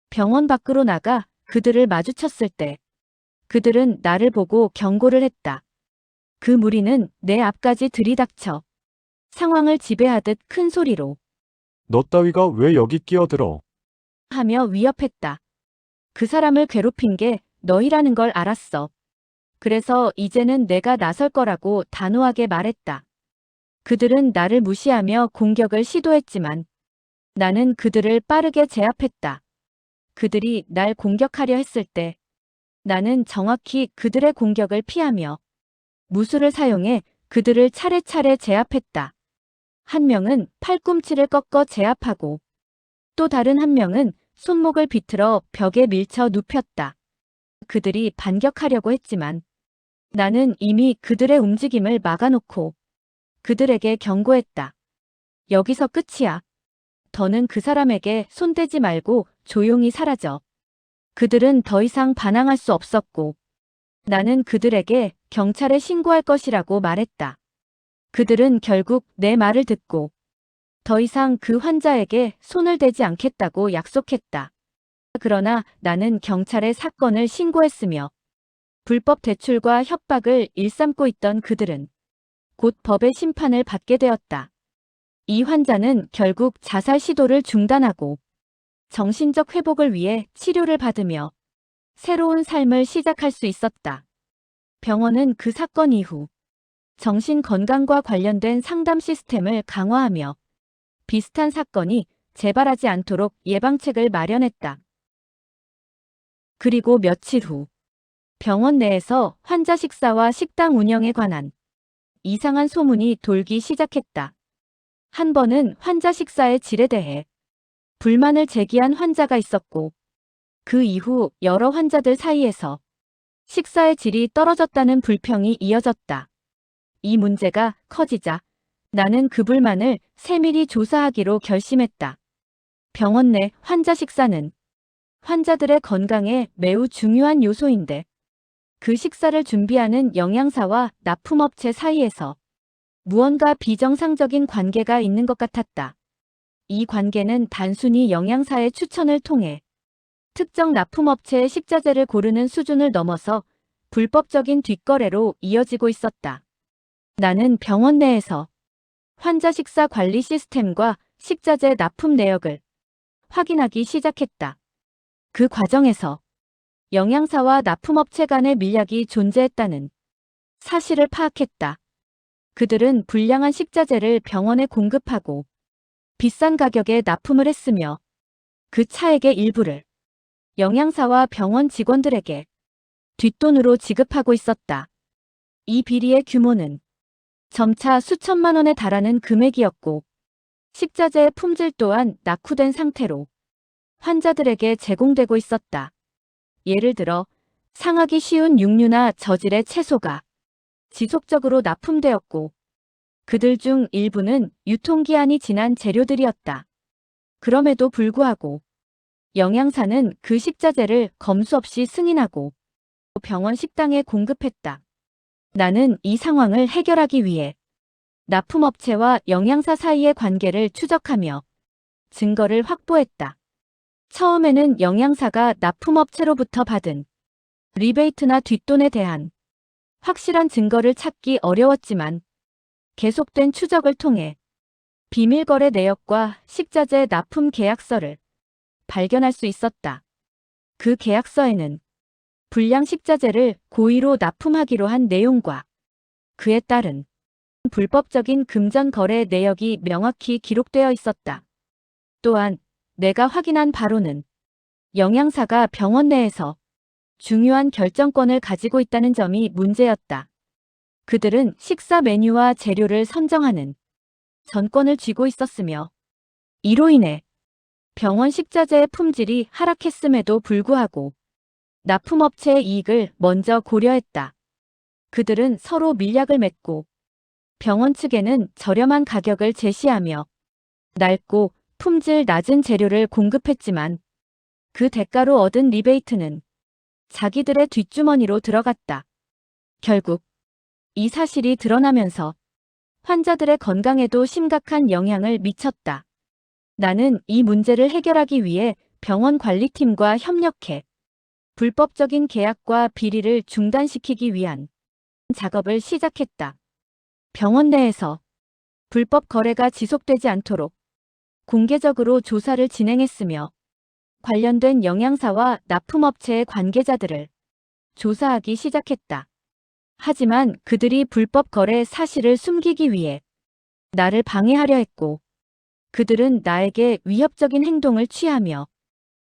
병원 밖으로 나가 그들을 마주쳤을 때 그들은 나를 보고 경고를 했다. 그 무리는 내 앞까지 들이닥쳐 상황을 지배하듯 큰 소리로 너 따위가 왜 여기 끼어들어? 하며 위협했다. 그 사람을 괴롭힌 게 너희라는 걸 알았어. 그래서 이제는 내가 나설 거라고 단호하게 말했다. 그들은 나를 무시하며 공격을 시도했지만 나는 그들을 빠르게 제압했다. 그들이 날 공격하려 했을 때 나는 정확히 그들의 공격을 피하며 무술을 사용해 그들을 차례차례 제압했다. 한 명은 팔꿈치를 꺾어 제압하고 또 다른 한 명은 손목을 비틀어 벽에 밀쳐 눕혔다. 그들이 반격하려고 했지만 나는 이미 그들의 움직임을 막아놓고 그들에게 경고했다. 여기서 끝이야. 더는 그 사람에게 손대지 말고 조용히 사라져. 그들은 더 이상 반항할 수 없었고 나는 그들에게 경찰에 신고할 것이라고 말했다. 그들은 결국 내 말을 듣고 더 이상 그 환자에게 손을 대지 않겠다고 약속했다. 그러나 나는 경찰에 사건을 신고했으며 불법 대출과 협박을 일삼고 있던 그들은 곧 법의 심판을 받게 되었다. 이 환자는 결국 자살 시도를 중단하고 정신적 회복을 위해 치료를 받으며 새로운 삶을 시작할 수 있었다. 병원은 그 사건 이후 정신 건강과 관련된 상담 시스템을 강화하며 비슷한 사건이 재발하지 않도록 예방책을 마련했다. 그리고 며칠 후 병원 내에서 환자 식사와 식당 운영에 관한 이상한 소문이 돌기 시작했다. 한 번은 환자 식사의 질에 대해 불만을 제기한 환자가 있었고 그 이후 여러 환자들 사이에서 식사의 질이 떨어졌다는 불평이 이어졌다. 이 문제가 커지자 나는 그 불만을 세밀히 조사하기로 결심했다. 병원 내 환자 식사는 환자들의 건강에 매우 중요한 요소인데 그 식사를 준비하는 영양사와 납품업체 사이에서 무언가 비정상적인 관계가 있는 것 같았다. 이 관계는 단순히 영양사의 추천을 통해 특정 납품업체의 식자재를 고르는 수준을 넘어서 불법적인 뒷거래로 이어지고 있었다. 나는 병원 내에서 환자 식사 관리 시스템과 식자재 납품 내역을 확인하기 시작했다. 그 과정에서 영양사와 납품업체 간의 밀약이 존재했다는 사실을 파악했다. 그들은 불량한 식자재를 병원에 공급하고 비싼 가격에 납품을 했으며 그 차액의 일부를 영양사와 병원 직원들에게 뒷돈으로 지급하고 있었다. 이 비리의 규모는 점차 수천만 원에 달하는 금액이었고 식자재의 품질 또한 낙후된 상태로 환자들에게 제공되고 있었다. 예를 들어 상하기 쉬운 육류나 저질의 채소가 지속적으로 납품되었고 그들 중 일부는 유통기한이 지난 재료들이었다. 그럼에도 불구하고 영양사는 그 식자재를 검수 없이 승인하고 병원 식당에 공급했다. 나는 이 상황을 해결하기 위해 납품업체와 영양사 사이의 관계를 추적하며 증거를 확보했다. 처음에는 영양사가 납품업체로부터 받은 리베이트나 뒷돈에 대한 확실한 증거를 찾기 어려웠지만 계속된 추적을 통해 비밀거래 내역과 식자재 납품 계약서를 발견할 수 있었다. 그 계약서에는 불량 식자재를 고의로 납품하기로 한 내용과 그에 따른 불법적인 금전 거래 내역이 명확히 기록되어 있었다. 또한 내가 확인한 바로는 영양사가 병원 내에서 중요한 결정권을 가지고 있다는 점이 문제였다. 그들은 식사 메뉴와 재료를 선정하는 전권을 쥐고 있었으며 이로 인해 병원 식자재의 품질이 하락했음에도 불구하고 납품업체의 이익을 먼저 고려했다. 그들은 서로 밀약을 맺고 병원 측에는 저렴한 가격을 제시하며 낡고 품질 낮은 재료를 공급했지만 그 대가로 얻은 리베이트는 자기들의 뒷주머니로 들어갔다. 결국 이 사실이 드러나면서 환자들의 건강에도 심각한 영향을 미쳤다. 나는 이 문제를 해결하기 위해 병원 관리팀과 협력해 불법적인 계약과 비리를 중단시키기 위한 작업을 시작했다. 병원 내에서 불법 거래가 지속되지 않도록 공개적으로 조사를 진행했으며 관련된 영양사와 납품업체의 관계자들을 조사하기 시작했다. 하지만 그들이 불법 거래 사실을 숨기기 위해 나를 방해하려 했고 그들은 나에게 위협적인 행동을 취하며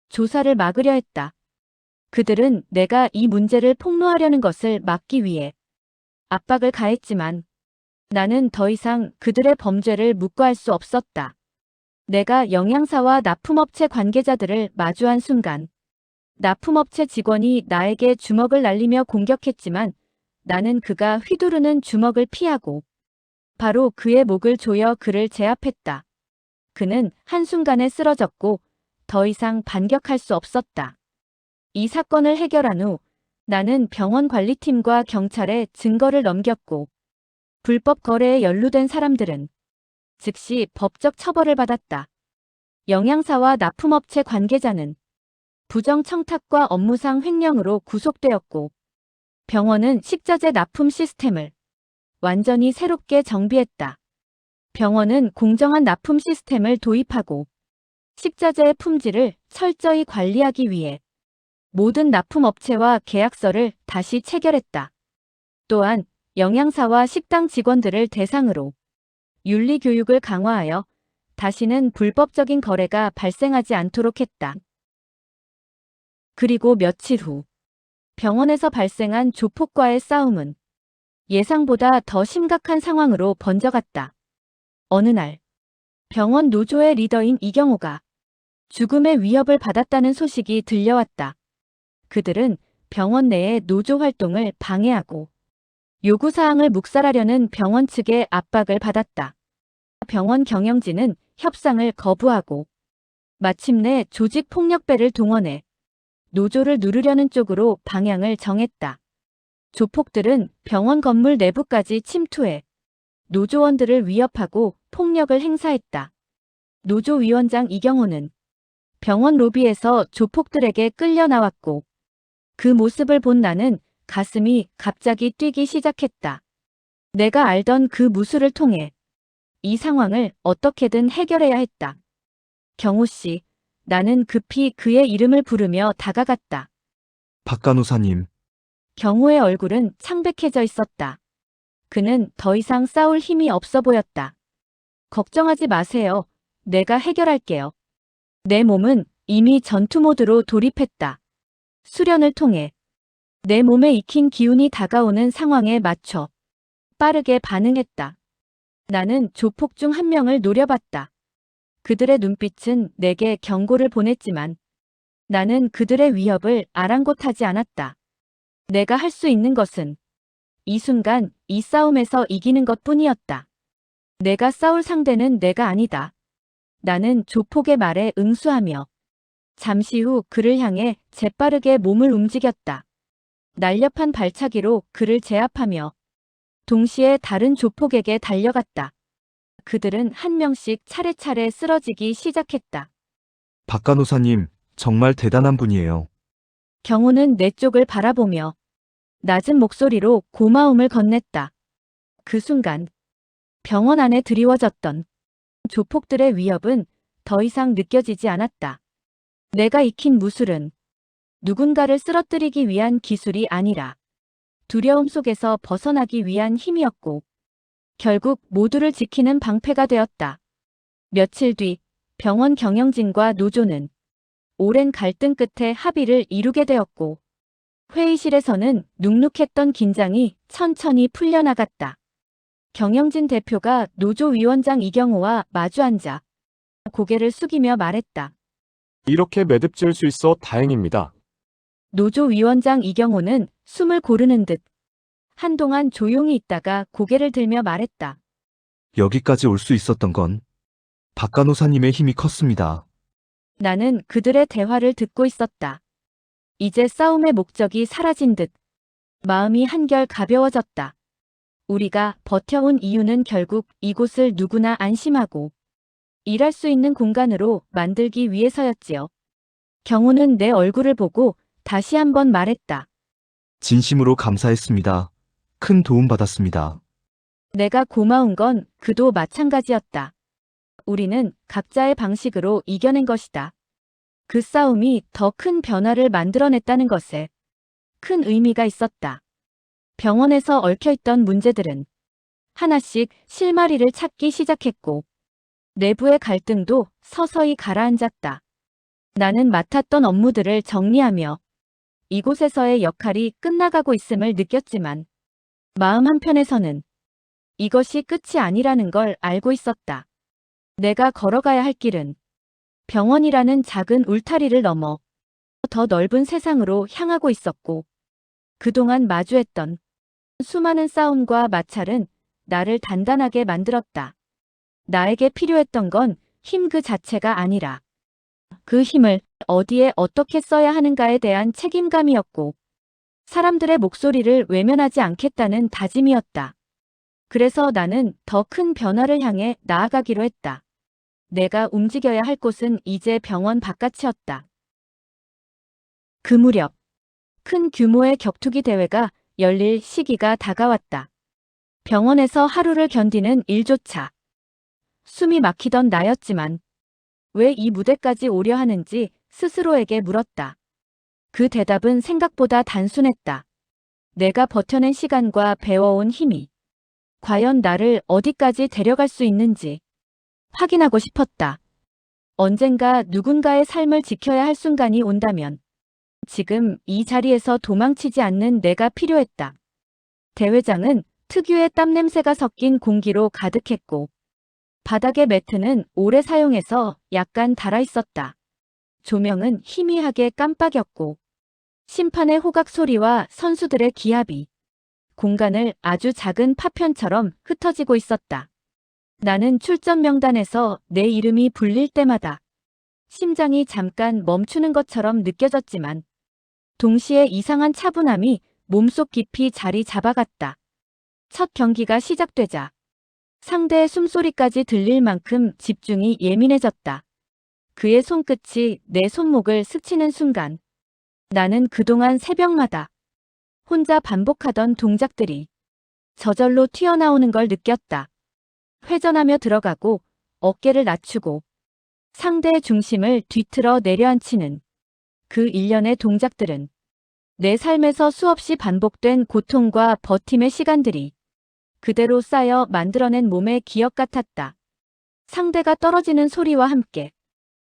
조사를 막으려 했다. 그들은 내가 이 문제를 폭로하려는 것을 막기 위해 압박을 가했지만 나는 더 이상 그들의 범죄를 묵과할 수 없었다. 내가 영양사와 납품업체 관계자들을 마주한 순간 납품업체 직원이 나에게 주먹을 날리며 공격했지만 나는 그가 휘두르는 주먹을 피하고 바로 그의 목을 조여 그를 제압했다. 그는 한순간에 쓰러졌고 더 이상 반격할 수 없었다. 이 사건을 해결한 후 나는 병원 관리팀과 경찰에 증거를 넘겼고 불법 거래에 연루된 사람들은 즉시 법적 처벌을 받았다. 영양사와 납품업체 관계자는 부정청탁과 업무상 횡령으로 구속되었고, 병원은 식자재 납품 시스템을 완전히 새롭게 정비했다. 병원은 공정한 납품 시스템을 도입하고 식자재의 품질을 철저히 관리하기 위해 모든 납품업체와 계약서를 다시 체결했다. 또한 영양사와 식당 직원들을 대상으로 윤리 교육을 강화하여 다시는 불법적인 거래가 발생하지 않도록 했다. 그리고 며칠 후 병원에서 발생한 조폭과의 싸움은 예상보다 더 심각한 상황으로 번져갔다. 어느 날 병원 노조의 리더인 이경호가 죽음의 위협을 받았다는 소식이 들려왔다. 그들은 병원 내의 노조 활동을 방해하고 요구사항을 묵살하려는 병원 측의 압박을 받았다. 병원 경영진은 협상을 거부하고 마침내 조직폭력배를 동원해 노조를 누르려는 쪽으로 방향을 정했다. 조폭들은 병원 건물 내부까지 침투해 노조원들을 위협하고 폭력을 행사했다. 노조위원장 이경호는 병원 로비에서 조폭들에게 끌려 나왔고, 그 모습을 본 나는 가슴이 갑자기 뛰기 시작했다. 내가 알던 그 무술을 통해 이 상황을 어떻게든 해결해야 했다. 경호 씨, 나는 급히 그의 이름을 부르며 다가갔다. 박 간호사님, 경호의 얼굴은 창백해져 있었다. 그는 더 이상 싸울 힘이 없어 보였다. 걱정하지 마세요. 내가 해결할게요. 내 몸은 이미 전투 모드로 돌입했다. 수련을 통해 내 몸에 익힌 기운이 다가오는 상황에 맞춰 빠르게 반응했다. 나는 조폭 중 한 명을 노려봤다. 그들의 눈빛은 내게 경고를 보냈지만 나는 그들의 위협을 아랑곳하지 않았다. 내가 할 수 있는 것은 이 순간 이 싸움에서 이기는 것뿐이었다. 내가 싸울 상대는 내가 아니다. 나는 조폭의 말에 응수하며 잠시 후 그를 향해 재빠르게 몸을 움직였다. 날렵한 발차기로 그를 제압하며 동시에 다른 조폭에게 달려갔다. 그들은 한 명씩 차례차례 쓰러지기 시작했다. 박 간호사님, 정말 대단한 분이에요. 경호는 내 쪽을 바라보며 낮은 목소리로 고마움을 건넸다. 그 순간 병원 안에 드리워졌던 조폭들의 위협은 더 이상 느껴지지 않았다. 내가 익힌 무술은 누군가를 쓰러뜨리기 위한 기술이 아니라 두려움 속에서 벗어나기 위한 힘이었고, 결국 모두를 지키는 방패가 되었다. 며칠 뒤 병원 경영진과 노조는 오랜 갈등 끝에 합의를 이루게 되었고, 회의실에서는 눅눅했던 긴장이 천천히 풀려나갔다. 경영진 대표가 노조위원장 이경호와 마주 앉아 고개를 숙이며 말했다. 이렇게 매듭질 수 있어 다행입니다. 노조위원장 이경호는 숨을 고르는 듯 한동안 조용히 있다가 고개를 들며 말했다. 여기까지 올 수 있었던 건 박 간호사님의 힘이 컸습니다. 나는 그들의 대화를 듣고 있었다. 이제 싸움의 목적이 사라진 듯 마음이 한결 가벼워졌다. 우리가 버텨온 이유는 결국 이곳을 누구나 안심하고 일할 수 있는 공간으로 만들기 위해서였지요. 경호는 내 얼굴을 보고 다시 한번 말했다. 진심으로 감사했습니다. 큰 도움 받았습니다. 내가 고마운 건 그도 마찬가지였다. 우리는 각자의 방식으로 이겨낸 것이다. 그 싸움이 더 큰 변화를 만들어냈다는 것에 큰 의미가 있었다. 병원에서 얽혀있던 문제들은 하나씩 실마리를 찾기 시작했고, 내부의 갈등도 서서히 가라앉았다. 나는 맡았던 업무들을 정리하며 이곳에서의 역할이 끝나가고 있음을 느꼈지만, 마음 한편에서는 이것이 끝이 아니라는 걸 알고 있었다. 내가 걸어가야 할 길은 병원이라는 작은 울타리를 넘어 더 넓은 세상으로 향하고 있었고, 그동안 마주했던 수많은 싸움과 마찰은 나를 단단하게 만들었다. 나에게 필요했던 건 힘 그 자체가 아니라 그 힘을 어디에 어떻게 써야 하는가에 대한 책임감이었고, 사람들의 목소리를 외면하지 않겠다는 다짐이었다. 그래서 나는 더 큰 변화를 향해 나아가기로 했다. 내가 움직여야 할 곳은 이제 병원 바깥이었다. 그 무렵 큰 규모의 격투기 대회가 열릴 시기가 다가왔다. 병원에서 하루를 견디는 일조차 숨이 막히던 나였지만 왜 이 무대까지 오려 하는지 스스로에게 물었다. 그 대답은 생각보다 단순했다. 내가 버텨낸 시간과 배워온 힘이 과연 나를 어디까지 데려갈 수 있는지 확인하고 싶었다. 언젠가 누군가의 삶을 지켜야 할 순간이 온다면 지금 이 자리에서 도망치지 않는 내가 필요했다. 대회장은 특유의 땀 냄새가 섞인 공기로 가득했고 바닥의 매트는 오래 사용해서 약간 닳아 있었다. 조명은 희미하게 깜빡였고 심판의 호각 소리와 선수들의 기합이 공간을 아주 작은 파편처럼 흩어지고 있었다. 나는 출전 명단에서 내 이름이 불릴 때마다 심장이 잠깐 멈추는 것처럼 느껴졌지만 동시에 이상한 차분함이 몸속 깊이 자리 잡아갔다. 첫 경기가 시작되자 상대의 숨소리까지 들릴 만큼 집중이 예민해졌다. 그의 손끝이 내 손목을 스치는 순간 나는 그동안 새벽마다 혼자 반복하던 동작들이 저절로 튀어나오는 걸 느꼈다. 회전하며 들어가고 어깨를 낮추고 상대의 중심을 뒤틀어 내려앉히는 그 일련의 동작들은 내 삶에서 수없이 반복된 고통과 버팀의 시간들이 그대로 쌓여 만들어낸 몸의 기억 같았다. 상대가 떨어지는 소리와 함께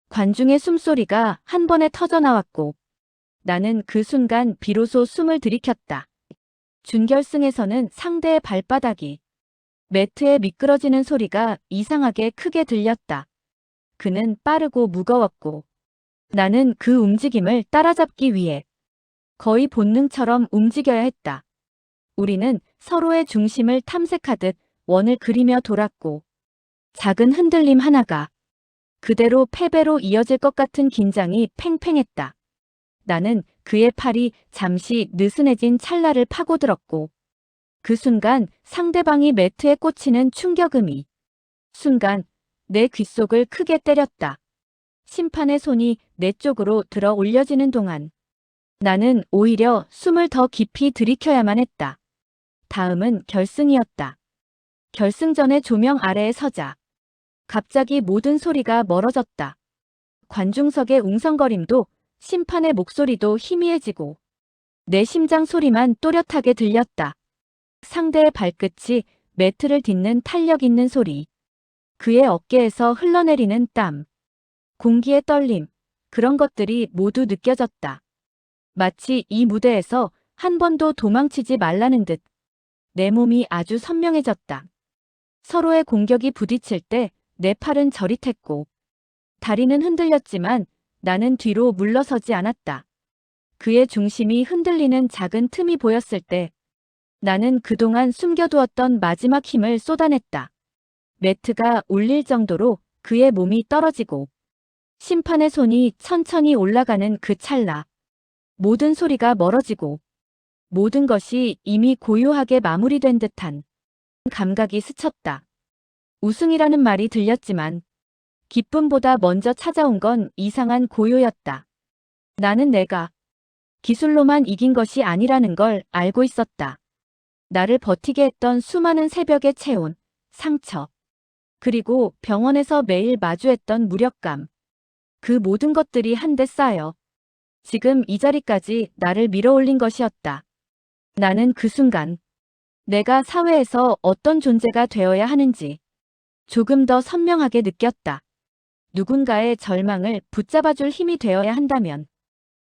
관중의 숨소리가 한 번에 터져나왔고 나는 그 순간 비로소 숨을 들이켰다. 준결승에서는 상대의 발바닥이 매트에 미끄러지는 소리가 이상하게 크게 들렸다. 그는 빠르고 무거웠고 나는 그 움직임을 따라잡기 위해 거의 본능처럼 움직여야 했다. 우리는 서로의 중심을 탐색하듯 원을 그리며 돌았고 작은 흔들림 하나가 그대로 패배로 이어질 것 같은 긴장이 팽팽했다. 나는 그의 팔이 잠시 느슨해진 찰나를 파고들었고 그 순간 상대방이 매트에 꽂히는 충격음이 순간 내 귓속을 크게 때렸다. 심판의 손이 내 쪽으로 들어 올려지는 동안 나는 오히려 숨을 더 깊이 들이켜야만 했다. 다음은 결승이었다. 결승전의 조명 아래에 서자 갑자기 모든 소리가 멀어졌다. 관중석의 웅성거림도 심판의 목소리도 희미해지고 내 심장 소리만 또렷하게 들렸다. 상대의 발끝이 매트를 딛는 탄력 있는 소리, 그의 어깨에서 흘러내리는 땀, 공기의 떨림, 그런 것들이 모두 느껴졌다. 마치 이 무대에서 한 번도 도망치지 말라는 듯 내 몸이 아주 선명해졌다. 서로의 공격이 부딪힐 때 내 팔은 저릿했고 다리는 흔들렸지만 나는 뒤로 물러서지 않았다. 그의 중심이 흔들리는 작은 틈이 보였을 때 나는 그동안 숨겨두었던 마지막 힘을 쏟아냈다. 매트가 울릴 정도로 그의 몸이 떨어지고 심판의 손이 천천히 올라가는 그 찰나 모든 소리가 멀어지고 모든 것이 이미 고요하게 마무리된 듯한 감각이 스쳤다. 우승이라는 말이 들렸지만 기쁨보다 먼저 찾아온 건 이상한 고요였다. 나는 내가 기술로만 이긴 것이 아니라는 걸 알고 있었다. 나를 버티게 했던 수많은 새벽에 채운 상처, 그리고 병원에서 매일 마주했던 무력감, 그 모든 것들이 한데 쌓여 지금 이 자리까지 나를 밀어올린 것이었다. 나는 그 순간 내가 사회에서 어떤 존재가 되어야 하는지 조금 더 선명하게 느꼈다. 누군가의 절망을 붙잡아줄 힘이 되어야 한다면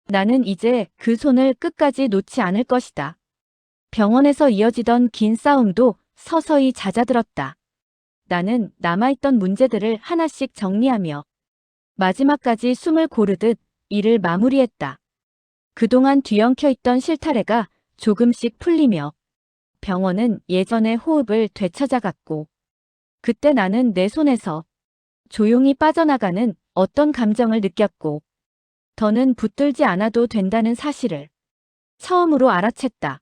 나는 이제 그 손을 끝까지 놓지 않을 것이다. 병원에서 이어지던 긴 싸움도 서서히 잦아들었다. 나는 남아있던 문제들을 하나씩 정리하며 마지막까지 숨을 고르듯 일을 마무리했다. 그동안 뒤엉켜 있던 실타래가 조금씩 풀리며 병원은 예전의 호흡을 되찾아갔고 그때 나는 내 손에서 조용히 빠져나가는 어떤 감정을 느꼈고 더는 붙들지 않아도 된다는 사실을 처음으로 알아챘다.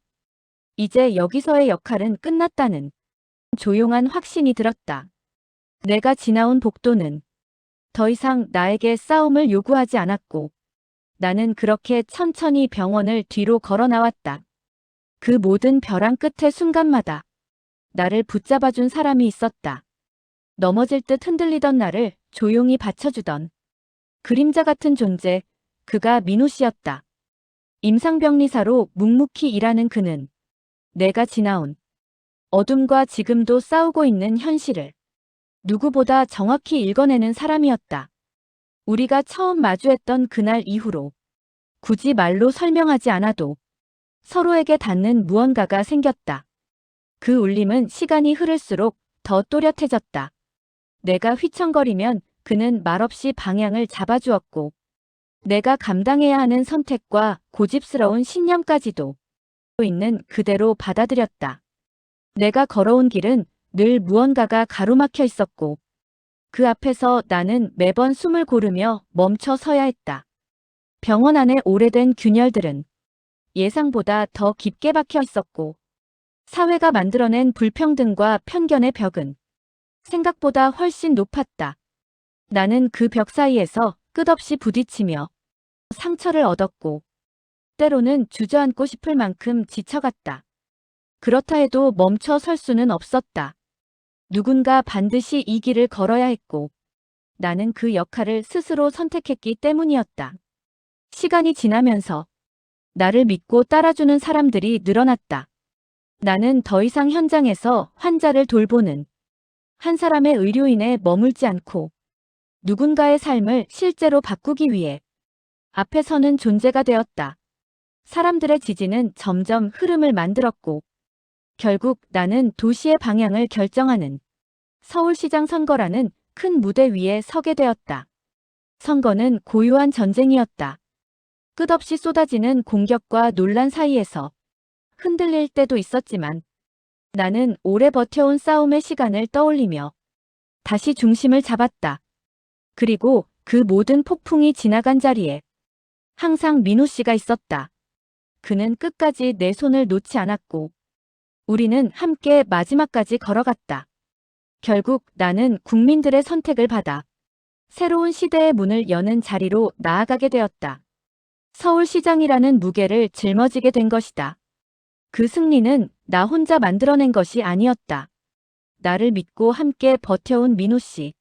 이제 여기서의 역할은 끝났다는 조용한 확신이 들었다. 내가 지나온 복도는 더 이상 나에게 싸움을 요구하지 않았고, 나는 그렇게 천천히 병원을 뒤로 걸어 나왔다. 그 모든 벼랑 끝의 순간마다 나를 붙잡아준 사람이 있었다. 넘어질 듯 흔들리던 나를 조용히 받쳐주던 그림자 같은 존재, 그가 민호 씨였다. 임상병리사로 묵묵히 일하는 그는 내가 지나온 어둠과 지금도 싸우고 있는 현실을 누구보다 정확히 읽어내는 사람이었다. 우리가 처음 마주했던 그날 이후로 굳이 말로 설명하지 않아도 서로에게 닿는 무언가가 생겼다. 그 울림은 시간이 흐를수록 더 또렷해졌다. 내가 휘청거리면 그는 말없이 방향을 잡아주었고, 내가 감당해야 하는 선택과 고집스러운 신념까지도 있는 그대로 받아들였다. 내가 걸어온 길은 늘 무언가가 가로막혀 있었고, 그 앞에서 나는 매번 숨을 고르며 멈춰 서야 했다. 병원 안의 오래된 균열들은 예상보다 더 깊게 박혀 있었고, 사회가 만들어낸 불평등과 편견의 벽은 생각보다 훨씬 높았다. 나는 그 벽 사이에서 끝없이 부딪히며 상처를 얻었고, 때로는 주저앉고 싶을 만큼 지쳐갔다. 그렇다 해도 멈춰 설 수는 없었다. 누군가 반드시 이 길을 걸어야 했고, 나는 그 역할을 스스로 선택했기 때문이었다. 시간이 지나면서 나를 믿고 따라주는 사람들이 늘어났다. 나는 더 이상 현장에서 환자를 돌보는 한 사람의 의료인에 머물지 않고, 누군가의 삶을 실제로 바꾸기 위해 앞에 서는 존재가 되었다. 사람들의 지지는 점점 흐름을 만들었고, 결국 나는 도시의 방향을 결정하는 서울시장 선거라는 큰 무대 위에 서게 되었다. 선거는 고요한 전쟁이었다. 끝없이 쏟아지는 공격과 논란 사이에서 흔들릴 때도 있었지만, 나는 오래 버텨온 싸움의 시간을 떠올리며 다시 중심을 잡았다. 그리고 그 모든 폭풍이 지나간 자리에 항상 민호 씨가 있었다. 그는 끝까지 내 손을 놓지 않았고, 우리는 함께 마지막까지 걸어갔다. 결국 나는 국민들의 선택을 받아 새로운 시대의 문을 여는 자리로 나아가게 되었다. 서울시장이라는 무게를 짊어지게 된 것이다. 그 승리는 나 혼자 만들어낸 것이 아니었다. 나를 믿고 함께 버텨온 민호 씨,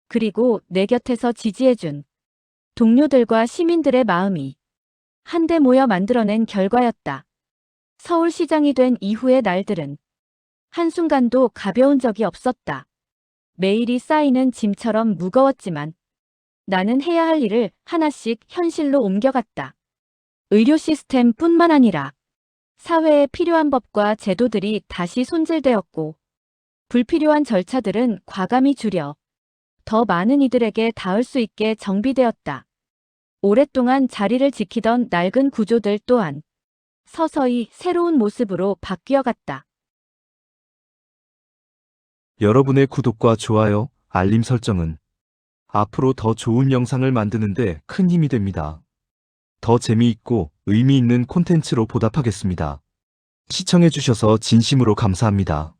그리고 내 곁에서 지지해준 동료들과 시민들의 마음이 한데 모여 만들어낸 결과였다. 서울시장이 된 이후의 날들은 한순간도 가벼운 적이 없었다. 매일이 쌓이는 짐처럼 무거웠지만 나는 해야 할 일을 하나씩 현실로 옮겨갔다. 의료 시스템뿐만 아니라 사회에 필요한 법과 제도들이 다시 손질되었고, 불필요한 절차들은 과감히 줄여 더 많은 이들에게 닿을 수 있게 정비되었다. 오랫동안 자리를 지키던 낡은 구조들 또한 서서히 새로운 모습으로 바뀌어갔다. 여러분의 구독과 좋아요, 알림 설정은 앞으로 더 좋은 영상을 만드는데 큰 힘이 됩니다. 더 재미있고 의미 있는 콘텐츠로 보답하겠습니다. 시청해주셔서 진심으로 감사합니다.